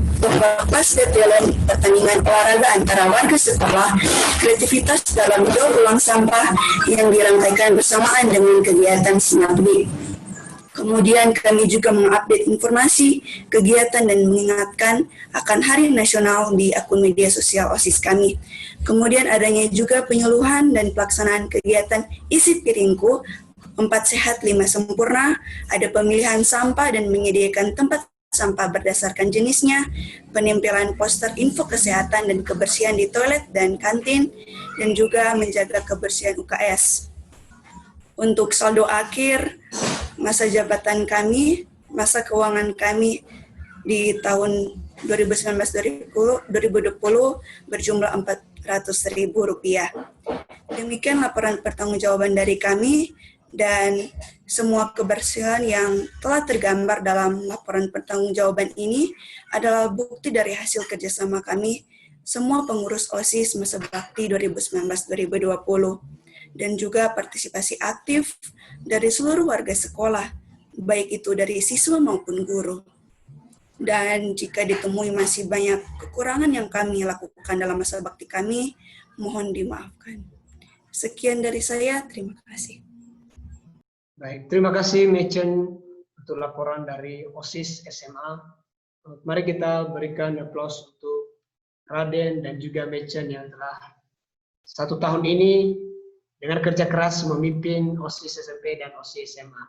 S4: kelas talent, pertandingan olahraga antara warga sekolah, kreativitas dalam daur ulang sampah yang dirangkaikan bersamaan dengan kegiatan Smart Week. Kemudian kami juga mengupdate informasi, kegiatan, dan mengingatkan akan Hari Nasional di akun media sosial OSIS kami. Kemudian adanya juga penyuluhan dan pelaksanaan kegiatan Isi Piringku, 4 Sehat 5 Sempurna, ada pemilihan sampah dan menyediakan tempat sampah berdasarkan jenisnya, penempelan poster info kesehatan dan kebersihan di toilet dan kantin, dan juga menjaga kebersihan UKS. Untuk saldo akhir masa jabatan kami, masa keuangan kami di tahun 2019-2020 berjumlah Rp400.000. Demikian laporan pertanggungjawaban dari kami dan semua kebersihan yang telah tergambar dalam laporan pertanggungjawaban ini adalah bukti dari hasil kerjasama kami, semua pengurus OSIS masa bakti 2019-2020. Dan juga partisipasi aktif dari seluruh warga sekolah, baik itu dari siswa maupun guru. Dan jika ditemui masih banyak kekurangan yang kami lakukan dalam masa bakti kami, mohon dimaafkan. Sekian dari saya, terima kasih.
S1: Baik, terima kasih Machen untuk laporan dari OSIS SMA. Mari kita berikan aplaus untuk Raden dan juga Machen yang telah 1 tahun ini dengan kerja keras memimpin OSIS SMP dan OSIS SMA.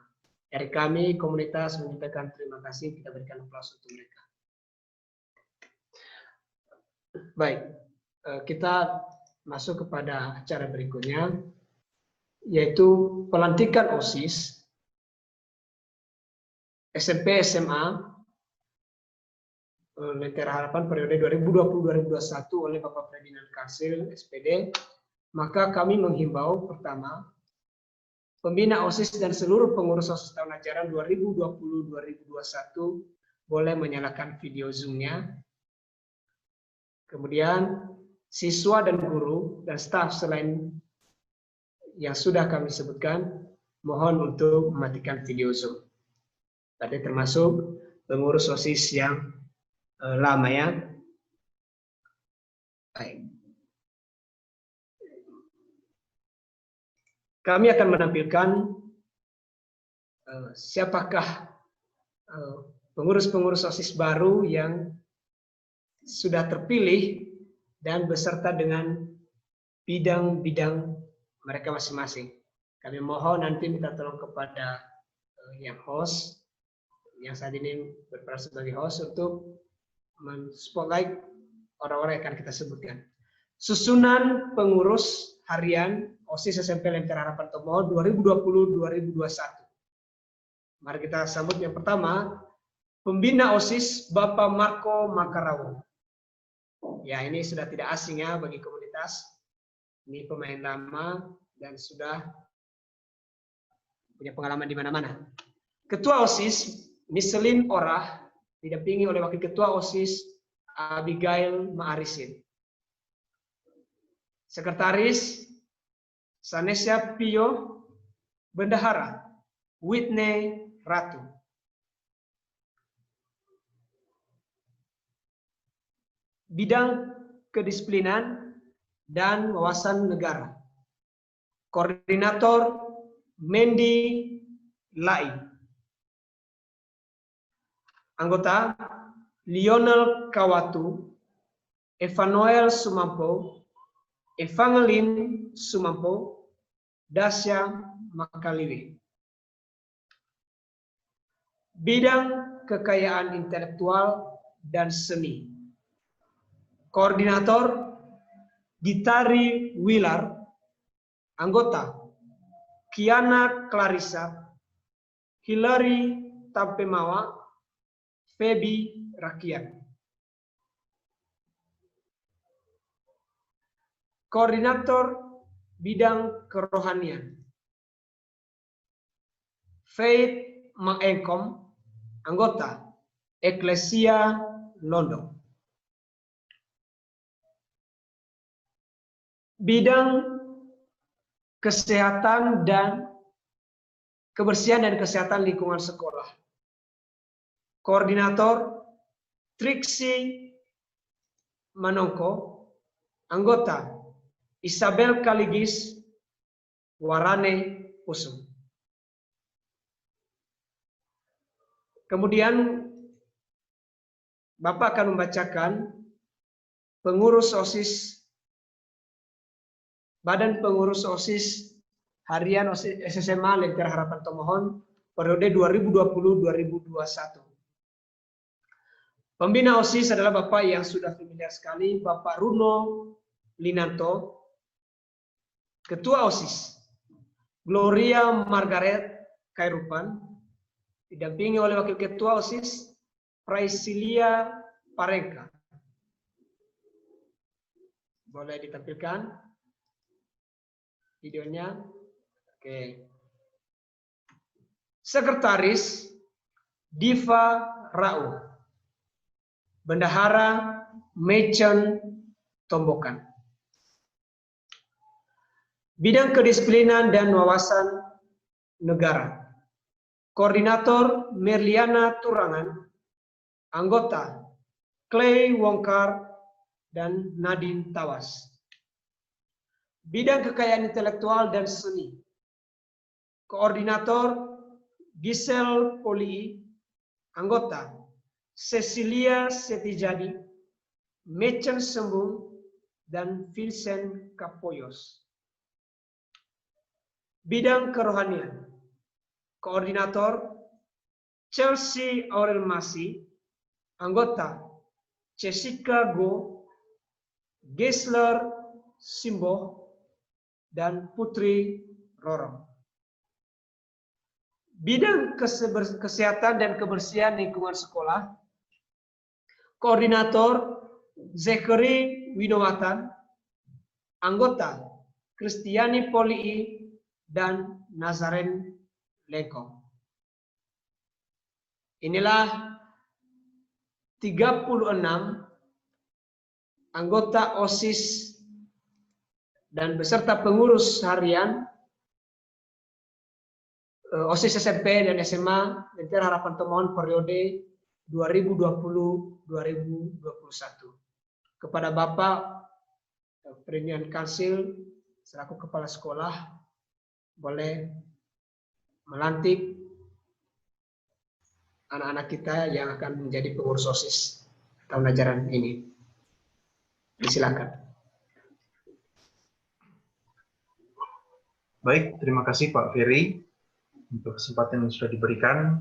S1: Dari kami, komunitas menyampaikan terima kasih, kita berikan aplaus untuk mereka. Baik, kita masuk kepada acara berikutnya, yaitu pelantikan OSIS SMP SMA Lentera Harapan periode 2020-2021 oleh Bapak Ferdinand Kasil, SPD. Maka kami menghimbau pertama, pembina OSIS dan seluruh pengurus OSIS tahun ajaran 2020-2021 boleh menyalakan video Zoom-nya. Kemudian siswa dan guru dan staf selain yang sudah kami sebutkan, mohon untuk mematikan video Zoom. Tadi termasuk pengurus OSIS yang lama ya. Baik. Kami akan menampilkan siapakah pengurus-pengurus OSIS baru yang sudah terpilih dan beserta dengan bidang-bidang mereka masing-masing. Kami mohon nanti minta tolong kepada yang host, yang saat ini berperan sebagai host, untuk men-spotlight orang-orang yang akan kita sebutkan. Susunan pengurus harian OSIS SMP Lentera Harapan Tomohon 2020-2021. Mari kita sambut yang pertama, pembina OSIS Bapak Marco Makarawo. Ya, ini sudah tidak asing ya bagi komunitas. Ini pemain lama dan sudah punya pengalaman di mana-mana. Ketua OSIS Miselin Orah didampingi oleh Wakil Ketua OSIS Abigail Ma'arisin. Sekretaris Sanesya Pio. Bendahara Whitney Ratu. Bidang kedisiplinan dan wawasan negara, Koordinator Mendy Lai. Anggota Lionel Kawatu, Evanuel Sumampo, Evangeline Sumampo, Dasya Makaliwe. Bidang kekayaan intelektual dan seni, Koordinator Gitari Wilar. Anggota Kiana Clarissa, Hilary Tampemawa, Feby Rakian. Koordinator bidang kerohanian, Faith Maengkom. Anggota Eklesia London. Bidang kesehatan dan kebersihan dan kesehatan lingkungan sekolah, Koordinator Triksi Manongko. Anggota Isabel Kaligis Warane Usum. Kemudian Bapak akan membacakan pengurus OSIS, Badan Pengurus OSIS Harian OSIS SSMA Lentera Harapan Tomohon periode 2020-2021. Pembina OSIS adalah Bapak yang sudah familiar sekali, Bapak Runo Linanto. Ketua OSIS Gloria Margaret Kairupan, didampingi oleh Wakil Ketua OSIS Praisilia Parengka. Boleh ditampilkan videonya. Oke. Sekretaris Diva Rau. Bendahara Mecon Tombokan. Bidang kedisiplinan dan wawasan negara, Koordinator Merliana Turangan. Anggota Clay Wongkar dan Nadine Tawas. Bidang kekayaan intelektual dan seni, Koordinator Giselle Poli. Anggota Cecilia Setijadi, Mecen Sembung, dan Vincent Kapoyos. Bidang kerohanian, Koordinator Chelsea Aurel Masi. Anggota Jessica Go Gisler Simbo, dan Putri Rorong. Bidang kesehatan dan kebersihan lingkungan sekolah, Koordinator Zekeri Winowatan, anggota Kristiani Polii dan Nazaren Lengkong. Inilah 36 anggota OSIS dan beserta pengurus harian OSIS SMP dan SMA Lentera Harapan Tomohon periode 2020-2021. Kepada Bapak Perinian Kansil selaku kepala sekolah boleh melantik anak-anak kita yang akan menjadi pengurus OSIS tahun ajaran ini. Silakan.
S5: Baik, terima kasih Pak Ferry untuk kesempatan yang sudah diberikan.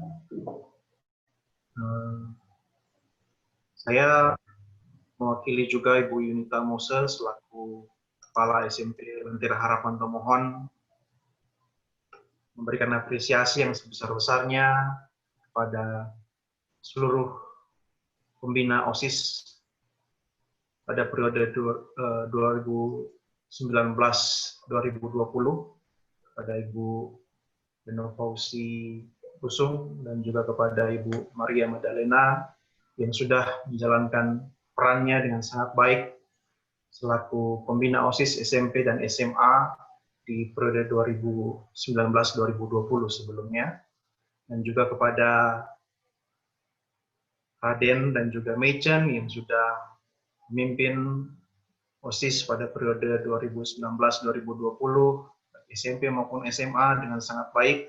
S5: Saya mewakili juga Ibu Yunita Mose selaku Kepala SMP Lentera Harapan Tomohon memberikan apresiasi yang sebesar-besarnya kepada seluruh pembina OSIS pada periode 2019-2020, kepada Ibu Beno Fauzi Kusung dan juga kepada Ibu Maria Madalena yang sudah menjalankan perannya dengan sangat baik selaku pembina OSIS SMP dan SMA di periode 2019-2020 sebelumnya, dan juga kepada Raden dan juga Mechen yang sudah memimpin OSIS pada periode 2019-2020 SMP maupun SMA dengan sangat baik.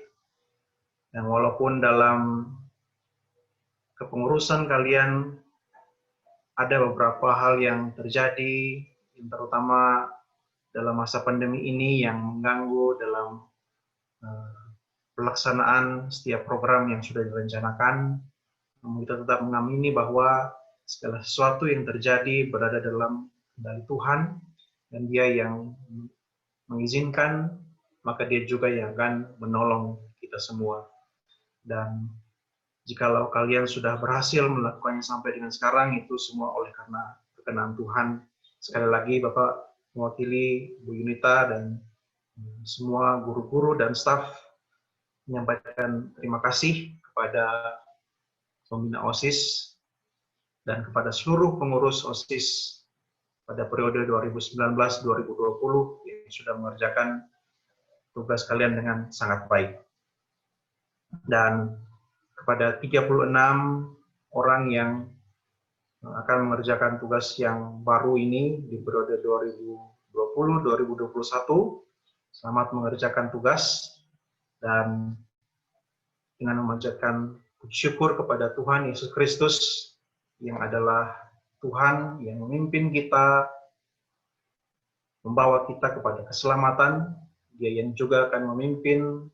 S5: Dan walaupun dalam kepengurusan kalian ada beberapa hal yang terjadi, yang terutama dalam masa pandemi ini yang mengganggu dalam pelaksanaan setiap program yang sudah direncanakan, namun kita tetap mengamini bahwa segala sesuatu yang terjadi berada dalam kendali Tuhan, dan Dia yang mengizinkan, maka Dia juga yang akan menolong kita semua. Dan jikalau kalian sudah berhasil melakukannya sampai dengan sekarang, itu semua oleh karena kekenaan Tuhan. Sekali lagi Bapak mewakili Bu Yunita dan semua guru-guru dan staf menyampaikan terima kasih kepada pembina OSIS dan kepada seluruh pengurus OSIS pada periode 2019-2020 yang sudah mengerjakan tugas kalian dengan sangat baik. Dan kepada 36 orang yang akan mengerjakan tugas yang baru ini di periode 2020-2021, selamat mengerjakan tugas, dan dengan memanjatkan syukur kepada Tuhan Yesus Kristus yang adalah Tuhan yang memimpin kita, membawa kita kepada keselamatan. Dia yang juga akan memimpin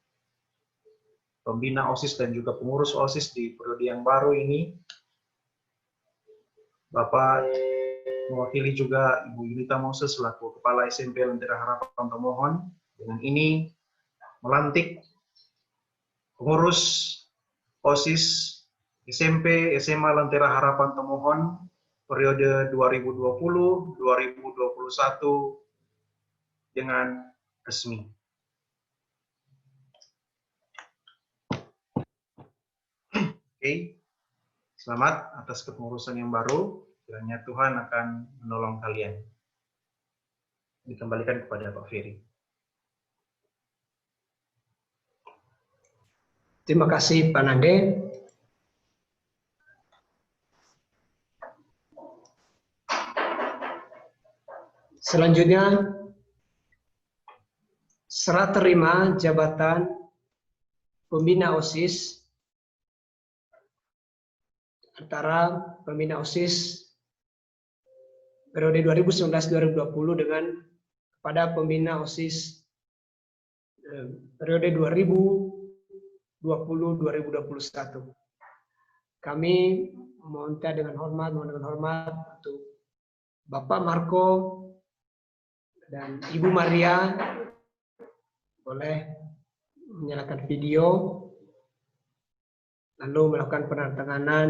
S5: pembina OSIS dan juga pengurus OSIS di periode yang baru ini. Bapak mewakili juga Ibu Yunita Mose selaku Kepala SMP Lentera Harapan Tomohon. Dengan ini melantik pengurus OSIS SMP SMA Lentera Harapan Tomohon periode 2020-2021 dengan resmi. Oke, selamat atas kepengurusan yang baru. Kiranya Tuhan akan menolong kalian. Dikembalikan kepada Pak Ferry.
S1: Terima kasih Pak Nande. Selanjutnya, serah terima jabatan pembina OSIS antara pembina OSIS periode 2019-2020 dengan kepada pembina OSIS periode 2020-2021. Kami mohon dengan hormat untuk Bapak Marco dan Ibu Maria boleh menyalakan video lalu melakukan penandatanganan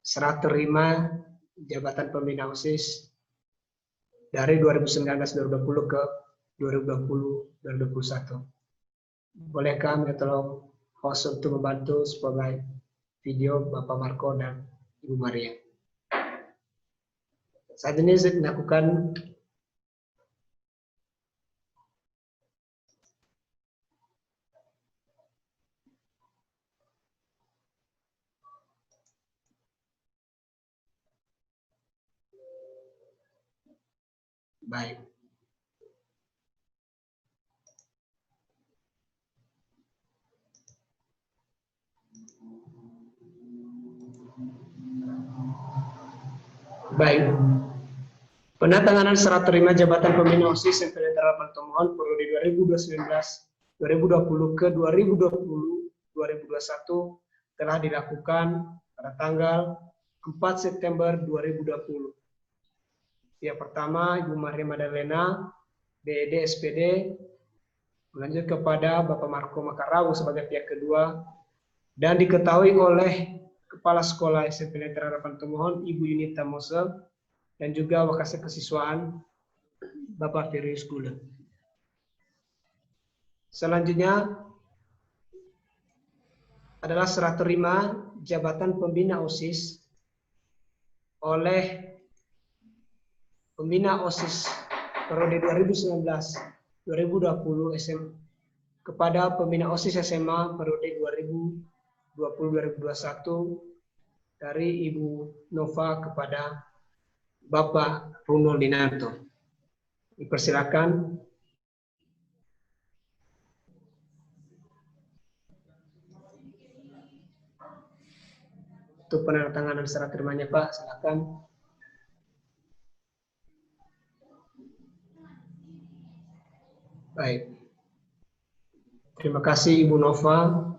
S1: serah terima jabatan pembina OSIS dari 2019-2020 ke 2020-2021. Bolehkah minta tolong host untuk membantu spotlight video Bapak Marco dan Ibu Maria. Saat ini saya melakukan baik. Baik. Penandatanganan serah terima jabatan pembina OSIS SMP Lentera Harapan Tomohon periode 2019-2020 ke 2020-2021 telah dilakukan pada tanggal 4 September 2020. Yang pertama, Ibu Maria Madalena, BED SPD, melanjut kepada Bapak Marco Makarau sebagai pihak kedua, dan diketahui oleh Kepala Sekolah SMP Lentera Harapan Tomohon, Ibu Yunita Mose, dan juga Wakasek Kesiswaan, Bapak Firius Gulen. Selanjutnya adalah serah terima jabatan pembina OSIS oleh pembina OSIS periode 2019-2020 SM kepada pembina OSIS SMA periode 2020-2021 dari Ibu Nova kepada Bapak Bruno Linanto. Dipersilakan. Untuk penandatanganan serah terimanya, Pak, silakan. Baik. Terima kasih Ibu Nova.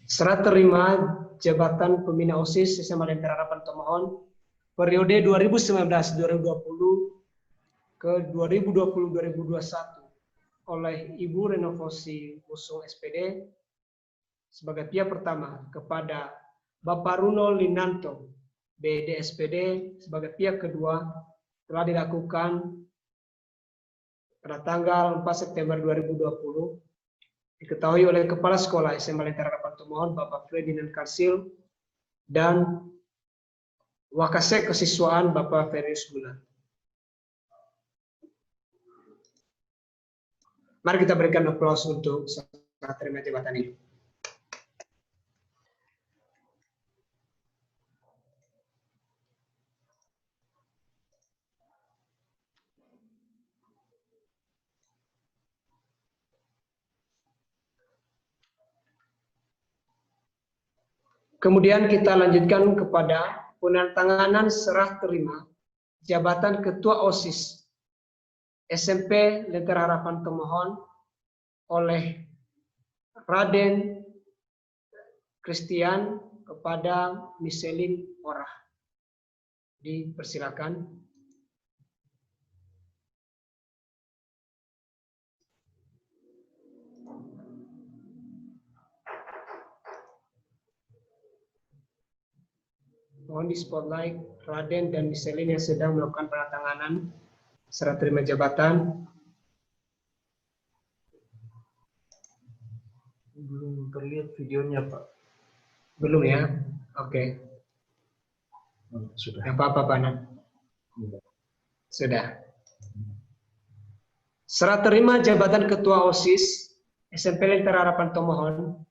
S1: Serah terima jabatan pembina OSIS SMA Lentera Harapan Tomohon periode 2019-2020 ke 2020-2021 oleh Ibu Renovasi Usung SPD sebagai pihak pertama kepada Bapak Runo Linanto, BED SPD sebagai pihak kedua telah dilakukan pada tanggal 4 September 2020. Diketahui oleh Kepala Sekolah SMA Lentera Harapan Tomohon, Bapak Ferdinand Karsil, dan Wakasek Kesiswaan, Bapak Ferius Gulen. Mari kita berikan aplaus untuk serah terima jabatan ini. Kemudian kita lanjutkan kepada penandatanganan serah terima jabatan Ketua OSIS SMP Lentera Harapan Tomohon oleh Raden Christian kepada Michelin Orah. Dipersilakan. Mohon di spotlight Raden dan Michelin yang sedang melakukan penandatanganan serah terima jabatan.
S5: Belum terlihat videonya, Pak.
S1: Belum ya? Oke.
S5: Sudah.
S1: Tidak apa-apa, Pak Nan. Sudah. Serah terima jabatan Ketua OSIS SMP Lentera Harapan Tomohon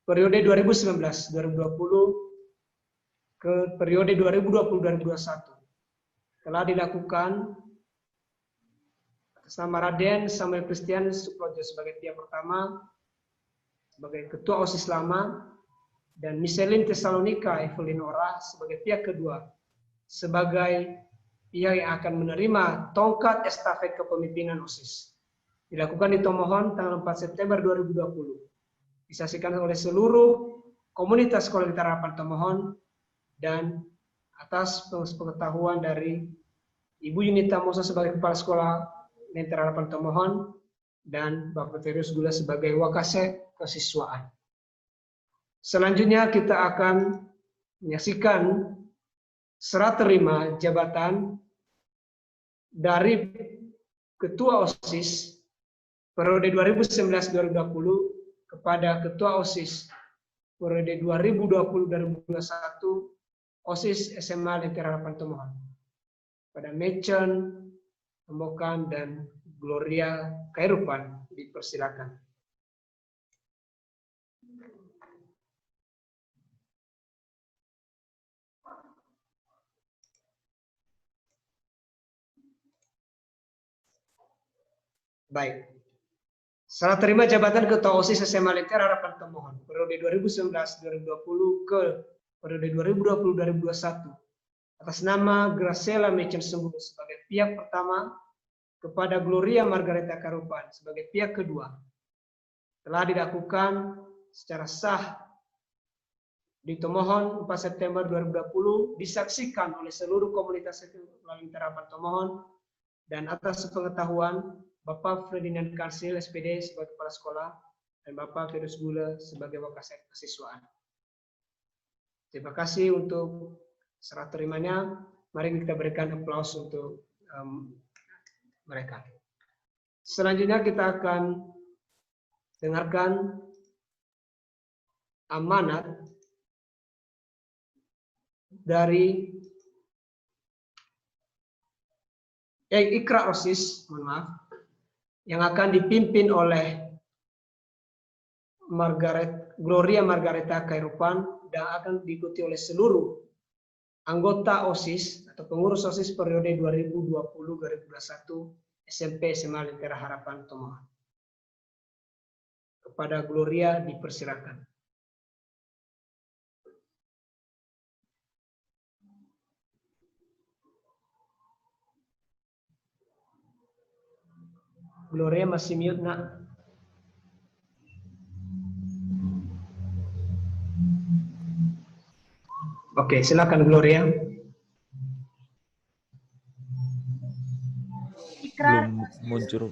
S1: periode 2019-2020 ke periode 2020-2021 telah dilakukan atas nama Raden Samuel Christian Suprojo sebagai pihak pertama sebagai Ketua OSIS lama dan Michelin Tesalonika Evelinora sebagai pihak kedua, sebagai pihak yang akan menerima tongkat estafet kepemimpinan OSIS. Dilakukan di Tomohon tanggal 4 September 2020. Disaksikan oleh seluruh komunitas Sekolah Lentera Harapan Tomohon dan atas pengetahuan dari Ibu Yunita Mosa sebagai Kepala Sekolah Lentera Harapan Tomohon dan Bapak Terius Gula sebagai Wakase Kesiswaan. Selanjutnya kita akan menyaksikan serah terima jabatan dari Ketua OSIS periode 2019-2020 kepada Ketua OSIS periode 2020-2021 OSIS SMA Lentera Harapan Tomohon pada Mecen, Pembokan, dan Gloria Kairupan. Dipersilakan. Baik. Serah terima jabatan Ketua OSIS SMA Lentera Harapan Tomohon periode 2019-2020 ke periode 2020-2021 atas nama Graciela Mecen Sembulu sebagai pihak pertama kepada Gloria Margareta Kairupan sebagai pihak kedua telah dilakukan secara sah di Tomohon 4 September 2020, disaksikan oleh seluruh komunitas Sekolah Lentera Harapan Tomohon dan atas pengetahuan Bapak Ferdinand Kansil SPD sebagai Kepala Sekolah dan Bapak Terius Gula sebagai Wakase Kesiswaan. Terima kasih untuk serah terimanya. Mari kita berikan aplaus untuk mereka. Selanjutnya kita akan dengarkan amanat dari Ikra OSIS, mohon maaf, yang akan dipimpin oleh Gloria Margareta Kairupan dan akan diikuti oleh seluruh anggota OSIS atau pengurus OSIS periode 2020-2021 SMP SMA Lentera Harapan Tomohon. Kepada Gloria dipersilakan. Gloria masih mute, nak. Oke, silakan Gloria.
S6: Belum muncul.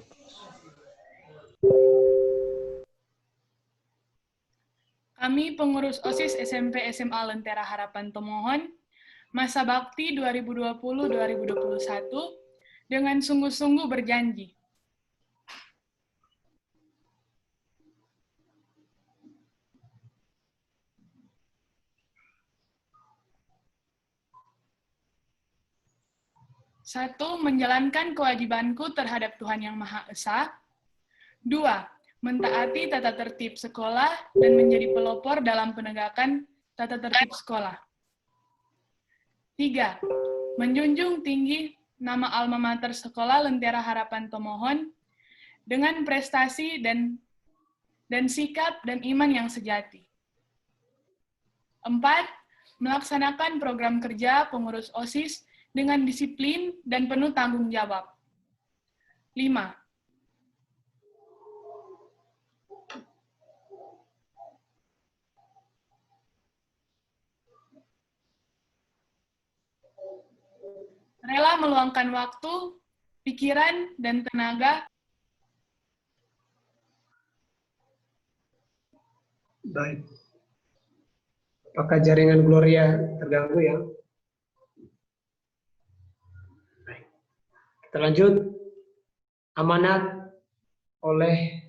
S7: Kami pengurus OSIS SMP SMA Lentera Harapan Tomohon, masa bakti 2020-2021, dengan sungguh-sungguh berjanji. Satu, menjalankan kewajibanku terhadap Tuhan Yang Maha Esa. 2, mentaati tata tertib sekolah dan menjadi pelopor dalam penegakan tata tertib sekolah. 3, menjunjung tinggi nama alma mater Sekolah Lentera Harapan Tomohon dengan prestasi dan sikap dan iman yang sejati. 4, melaksanakan program kerja pengurus OSIS dengan disiplin dan penuh tanggung jawab. 5, rela meluangkan waktu, pikiran, dan tenaga.
S1: Baik. Apakah jaringan Gloria terganggu ya? Baik. Kita lanjut. Amanat oleh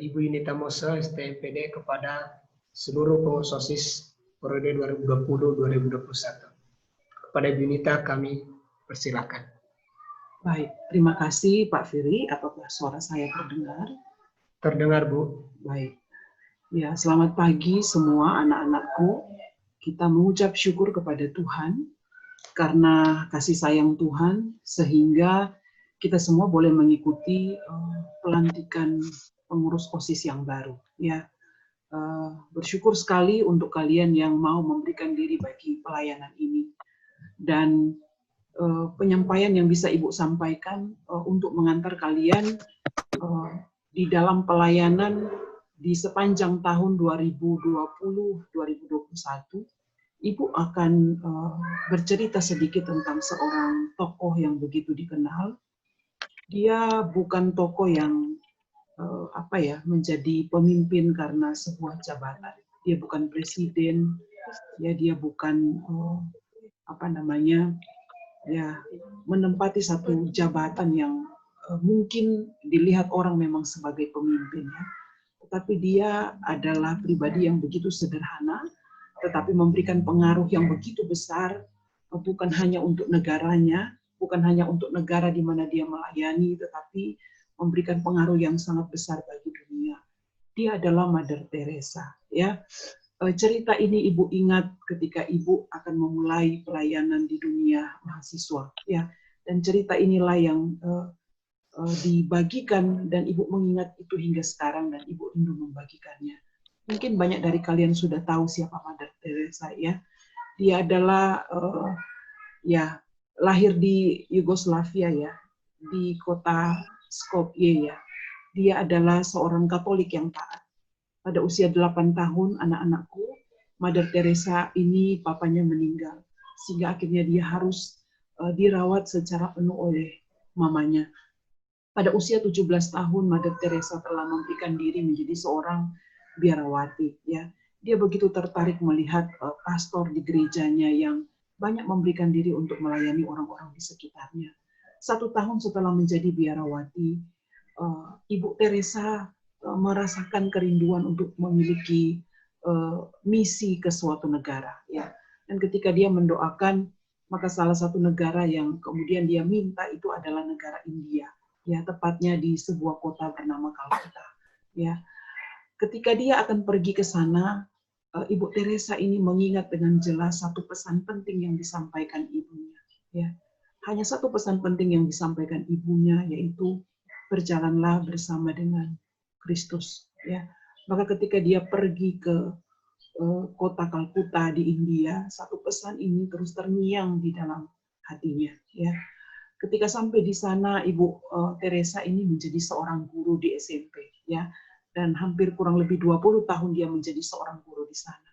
S1: Ibu Yunita Mosa STMPD kepada seluruh pengurus OSIS periode 2020-2021. Kepada Ibu Yunita kami persilakan.
S8: Baik, terima kasih Pak Firly. Apakah suara saya terdengar?
S1: Terdengar, Bu.
S8: Baik. Ya, selamat pagi semua anak-anakku. Kita mengucap syukur kepada Tuhan karena kasih sayang Tuhan sehingga kita semua boleh mengikuti pelantikan pengurus OSIS yang baru. Ya, bersyukur sekali untuk kalian yang mau memberikan diri bagi pelayanan ini. Dan penyampaian yang bisa Ibu sampaikan untuk mengantar kalian di dalam pelayanan di sepanjang tahun 2020-2021, Ibu akan bercerita sedikit tentang seorang tokoh yang begitu dikenal. Dia bukan tokoh yang menjadi pemimpin karena sebuah jabatan. Dia bukan presiden, ya dia bukan menempati satu jabatan yang mungkin dilihat orang memang sebagai pemimpin, ya. Tetapi dia adalah pribadi yang begitu sederhana, tetapi memberikan pengaruh yang begitu besar, bukan hanya untuk negaranya, bukan hanya untuk negara di mana dia melayani, tetapi memberikan pengaruh yang sangat besar bagi dunia. Dia adalah Mother Teresa, ya. Cerita ini Ibu ingat ketika Ibu akan memulai pelayanan di dunia mahasiswa, ya. Dan cerita inilah yang dibagikan dan Ibu mengingat itu hingga sekarang dan Ibu rindu membagikannya. Mungkin banyak dari kalian sudah tahu siapa Mother Teresa, ya. Dia adalah lahir di Yugoslavia, ya, di kota Skopje, ya. Dia adalah seorang Katolik yang taat. Pada usia 8 tahun, anak-anakku, Mother Teresa ini papanya meninggal, sehingga akhirnya dia harus dirawat secara penuh oleh mamanya. Pada usia 17 tahun, Mother Teresa telah memberikan diri menjadi seorang biarawati, ya. Dia begitu tertarik melihat pastor di gerejanya yang banyak memberikan diri untuk melayani orang-orang di sekitarnya. 1 tahun setelah menjadi biarawati, Ibu Teresa merasakan kerinduan untuk memiliki misi ke suatu negara, ya. Dan ketika dia mendoakan, maka salah satu negara yang kemudian dia minta itu adalah negara India, ya, tepatnya di sebuah kota bernama Calcutta, ya. Ketika dia akan pergi ke sana, Ibu Teresa ini mengingat dengan jelas satu pesan penting yang disampaikan ibunya, ya. Hanya satu pesan penting yang disampaikan ibunya, yaitu berjalanlah bersama dengan Kristus, ya. Maka ketika dia pergi ke kota Calcutta di India, satu pesan ini terus terngiang di dalam hatinya, ya. Ketika sampai di sana, Ibu Teresa ini menjadi seorang guru di SMP, ya. Dan hampir kurang lebih 20 tahun dia menjadi seorang guru di sana.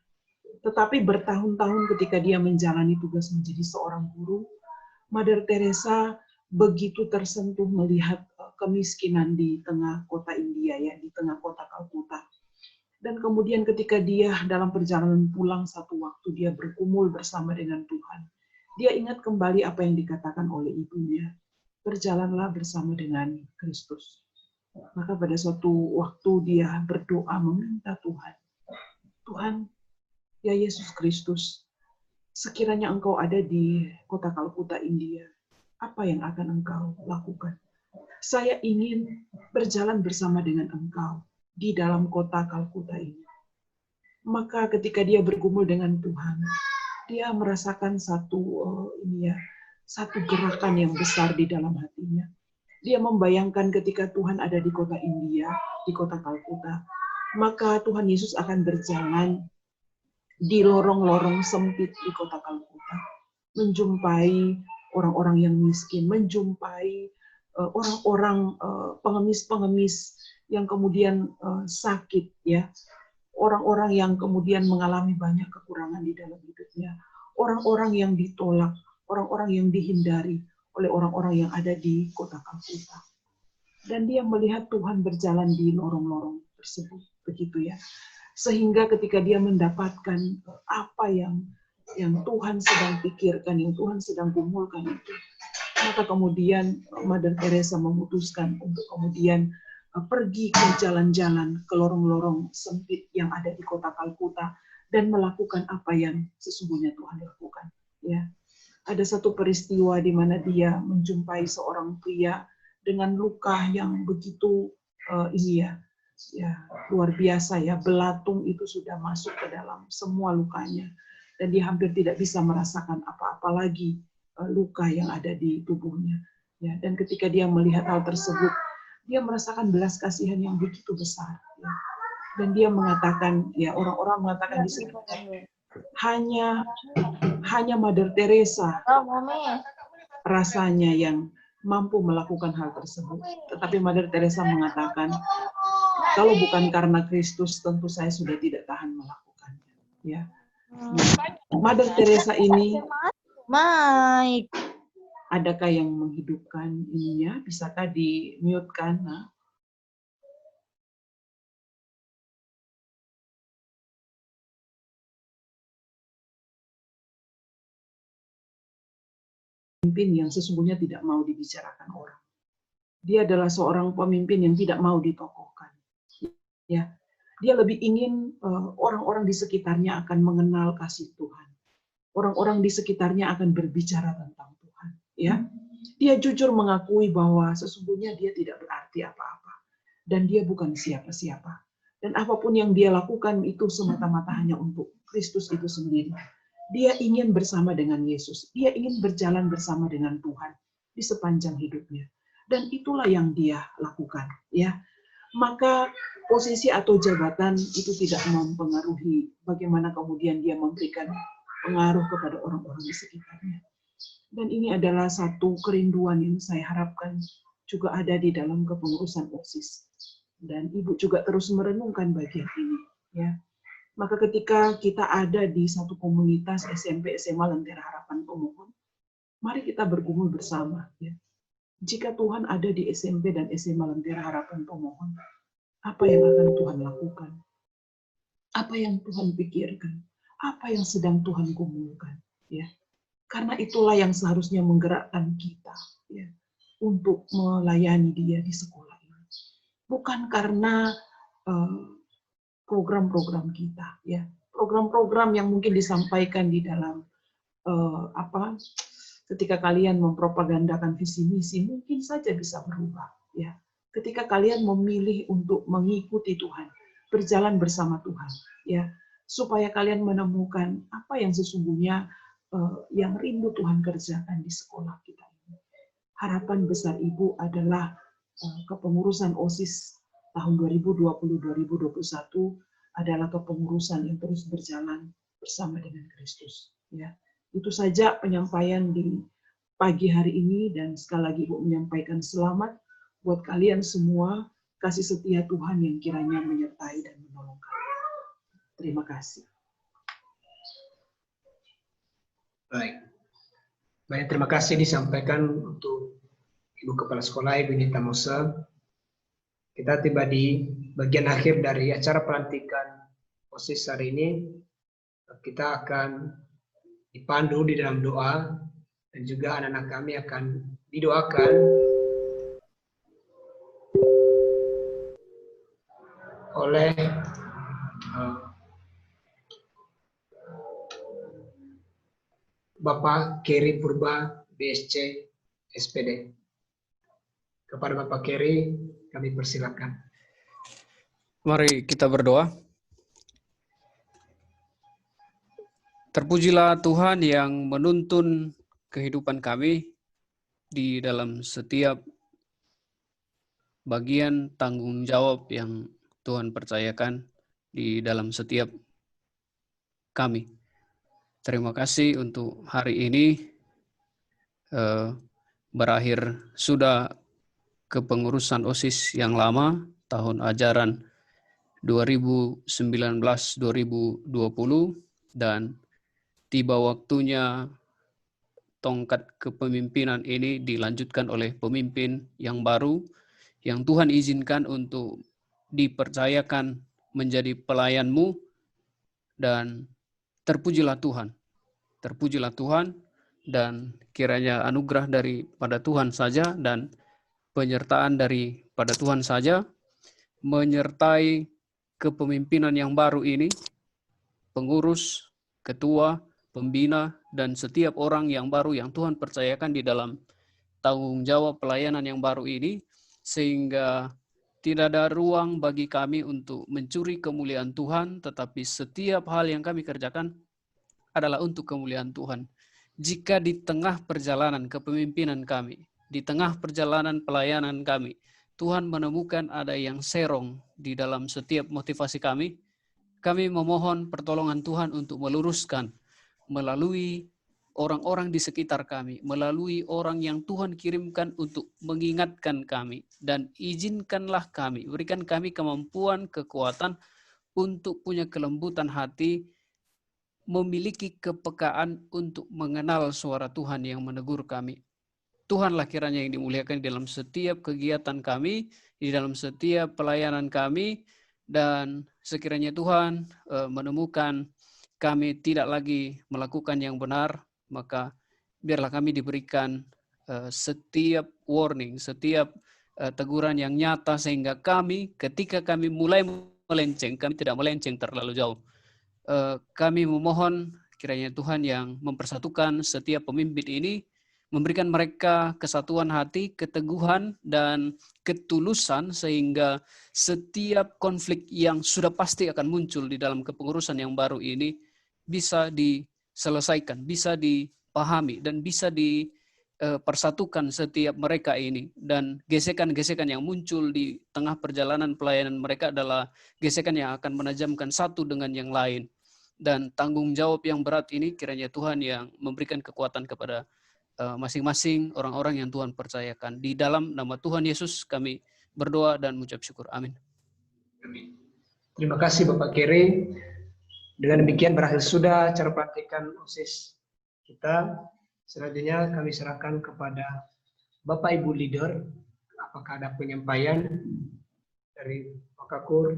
S8: Tetapi bertahun-tahun ketika dia menjalani tugas menjadi seorang guru, Mother Teresa begitu tersentuh melihat kemiskinan di tengah kota India, ya, di tengah kota Calcutta. Dan kemudian ketika dia dalam perjalanan pulang satu waktu, dia bergumul bersama dengan Tuhan. Dia ingat kembali apa yang dikatakan oleh ibunya, berjalanlah bersama dengan Kristus. Maka pada suatu waktu dia berdoa meminta Tuhan, Tuhan, ya Yesus Kristus, sekiranya Engkau ada di kota Calcutta, India, apa yang akan Engkau lakukan? Saya ingin berjalan bersama dengan Engkau di dalam kota Calcutta ini. Maka ketika dia bergumul dengan Tuhan, dia merasakan satu gerakan yang besar di dalam hatinya. Dia membayangkan ketika Tuhan ada di kota India, di kota Calcutta, maka Tuhan Yesus akan berjalan di lorong-lorong sempit di kota Calcutta, menjumpai orang-orang yang miskin, menjumpai orang-orang pengemis-pengemis yang kemudian sakit, ya, orang-orang yang kemudian mengalami banyak kekurangan di dalam hidupnya, orang-orang yang ditolak, orang-orang yang dihindari oleh orang-orang yang ada di kota Calcutta. Dan dia melihat Tuhan berjalan di lorong-lorong tersebut, begitu, ya. Sehingga ketika dia mendapatkan apa yang Tuhan sedang pikirkan, yang Tuhan sedang gumulkan itu, maka kemudian Mother Teresa memutuskan untuk kemudian pergi ke jalan-jalan, ke lorong-lorong sempit yang ada di kota Calcutta dan melakukan apa yang sesungguhnya Tuhan lakukan, ya. Ada satu peristiwa di mana dia menjumpai seorang pria dengan luka yang begitu luar biasa, ya. Belatung itu sudah masuk ke dalam semua lukanya dan dia hampir tidak bisa merasakan apa-apa lagi luka yang ada di tubuhnya, ya. Dan ketika dia melihat hal tersebut, dia merasakan belas kasihan yang begitu besar, ya. Dan dia mengatakan, ya orang-orang mengatakan di sekitar, hanya Mother Teresa rasanya yang mampu melakukan hal tersebut. Tetapi Mother Teresa mengatakan, kalau bukan karena Kristus, tentu saya sudah tidak tahan melakukannya. Ya, Mother Teresa ini, adakah yang menghidupkan ininya? Bisakah di-mute-kan? Nah. Pemimpin yang sesungguhnya tidak mau dibicarakan orang. Dia adalah seorang pemimpin yang tidak mau ditokohkan. Ya, dia lebih ingin orang-orang di sekitarnya akan mengenal kasih Tuhan. Orang-orang di sekitarnya akan berbicara tentang Tuhan. Ya, dia jujur mengakui bahwa sesungguhnya dia tidak berarti apa-apa dan dia bukan siapa-siapa. Dan apapun yang dia lakukan itu semata-mata hanya untuk Kristus itu sendiri. Dia ingin bersama dengan Yesus. Dia ingin berjalan bersama dengan Tuhan di sepanjang hidupnya. Dan itulah yang dia lakukan. Ya, maka posisi atau jabatan itu tidak mempengaruhi bagaimana kemudian dia memberikan pengaruh kepada orang-orang di sekitarnya. Dan ini adalah satu kerinduan yang saya harapkan juga ada di dalam kepengurusan OSIS. Dan Ibu juga terus merenungkan bagian ini. Ya. Maka ketika kita ada di satu komunitas SMP SMA Lentera Harapan Pemohon, mari kita bergumul bersama. Ya. Jika Tuhan ada di SMP dan SMA Lentera Harapan Pemohon, apa yang akan Tuhan lakukan? Apa yang Tuhan pikirkan? Apa yang sedang Tuhan gumulkan? Ya. Karena itulah yang seharusnya menggerakkan kita, ya, untuk melayani dia di sekolah ini. Bukan karena program-program kita, ya, program-program yang mungkin disampaikan di dalam ketika kalian mempropagandakan visi misi mungkin saja bisa berubah, ya. Ketika kalian memilih untuk mengikuti Tuhan, berjalan bersama Tuhan, ya, supaya kalian menemukan apa yang sesungguhnya yang rindu Tuhan kerjakan di sekolah kita ini. Harapan besar Ibu adalah kepengurusan OSIS tahun 2020-2021 adalah kepengurusan yang terus berjalan bersama dengan Kristus. Ya, itu saja penyampaian di pagi hari ini, dan sekali lagi Ibu menyampaikan selamat buat kalian semua, kasih setia Tuhan yang kiranya menyertai dan menolong kalian. Terima kasih.
S1: Baik. Banyak terima kasih disampaikan untuk Ibu Kepala Sekolah, Ibu Nita Mose. Kita tiba di bagian akhir dari acara pelantikan OSIS hari ini. Kita akan dipandu di dalam doa, dan juga anak-anak kami akan didoakan oleh Bapak Keri Purba, BSC, SPD. Kepada Bapak Keri, kami persilakan.
S9: Mari kita berdoa. Terpujilah Tuhan yang menuntun kehidupan kami di dalam setiap bagian tanggung jawab yang Tuhan percayakan di dalam setiap kami. Terima kasih untuk hari ini berakhir sudah kepengurusan OSIS yang lama tahun ajaran 2019-2020, dan tiba waktunya tongkat kepemimpinan ini dilanjutkan oleh pemimpin yang baru yang Tuhan izinkan untuk dipercayakan menjadi pelayan-Mu, dan terpujilah Tuhan, dan kiranya anugerah daripada Tuhan saja dan penyertaan daripada Tuhan saja menyertai kepemimpinan yang baru ini, pengurus, ketua, pembina, dan setiap orang yang baru yang Tuhan percayakan di dalam tanggung jawab pelayanan yang baru ini, sehingga tidak ada ruang bagi kami untuk mencuri kemuliaan Tuhan, tetapi setiap hal yang kami kerjakan adalah untuk kemuliaan Tuhan. Jika di tengah perjalanan kepemimpinan kami, di tengah perjalanan pelayanan kami, Tuhan menemukan ada yang serong di dalam setiap motivasi kami. Kami memohon pertolongan Tuhan untuk meluruskan melalui orang-orang di sekitar kami, melalui orang yang Tuhan kirimkan untuk mengingatkan kami. Dan izinkanlah kami, berikan kami kemampuan, kekuatan untuk punya kelembutan hati, memiliki kepekaan untuk mengenal suara Tuhan yang menegur kami. Tuhanlah kiranya yang dimuliakan di dalam setiap kegiatan kami, di dalam setiap pelayanan kami, dan sekiranya Tuhan menemukan kami tidak lagi melakukan yang benar, maka biarlah kami diberikan setiap warning, setiap teguran yang nyata, sehingga kami ketika kami mulai melenceng, kami tidak melenceng terlalu jauh. Kami memohon kiranya Tuhan yang mempersatukan setiap pemimpin ini, memberikan mereka kesatuan hati, keteguhan, dan ketulusan, sehingga setiap konflik yang sudah pasti akan muncul di dalam kepengurusan yang baru ini bisa diselesaikan, bisa dipahami, dan bisa dipersatukan setiap mereka ini. Dan gesekan-gesekan yang muncul di tengah perjalanan pelayanan mereka adalah gesekan yang akan menajamkan satu dengan yang lain. Dan tanggung jawab yang berat ini kiranya Tuhan yang memberikan kekuatan kepada masing-masing orang-orang yang Tuhan percayakan. Di dalam nama Tuhan Yesus kami berdoa dan mengucap syukur. Amin.
S1: Terima kasih Bapak Kiri. Dengan demikian berakhir sudah acara pelantikan OSIS kita. Selanjutnya kami serahkan kepada Bapak Ibu leader. Apakah ada penyampaian dari Pak Kakur?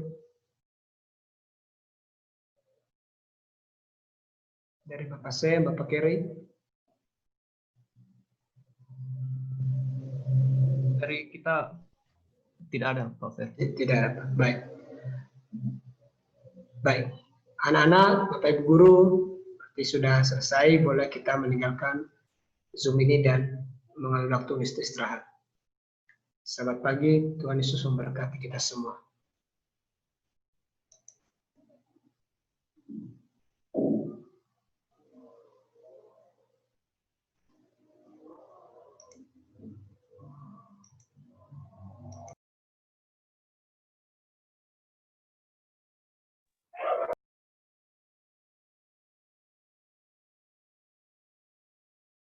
S1: Dari Bapak Sem, Bapak Kiri?
S6: Dari kita tidak ada, Pak Fer.
S1: Tidak ada. Baik. Baik. Anak-anak, Bapak Ibu guru, berarti sudah selesai. Boleh kita meninggalkan Zoom ini dan mengambil waktu istirahat. Selamat pagi. Tuhan Yesus memberkati kita semua.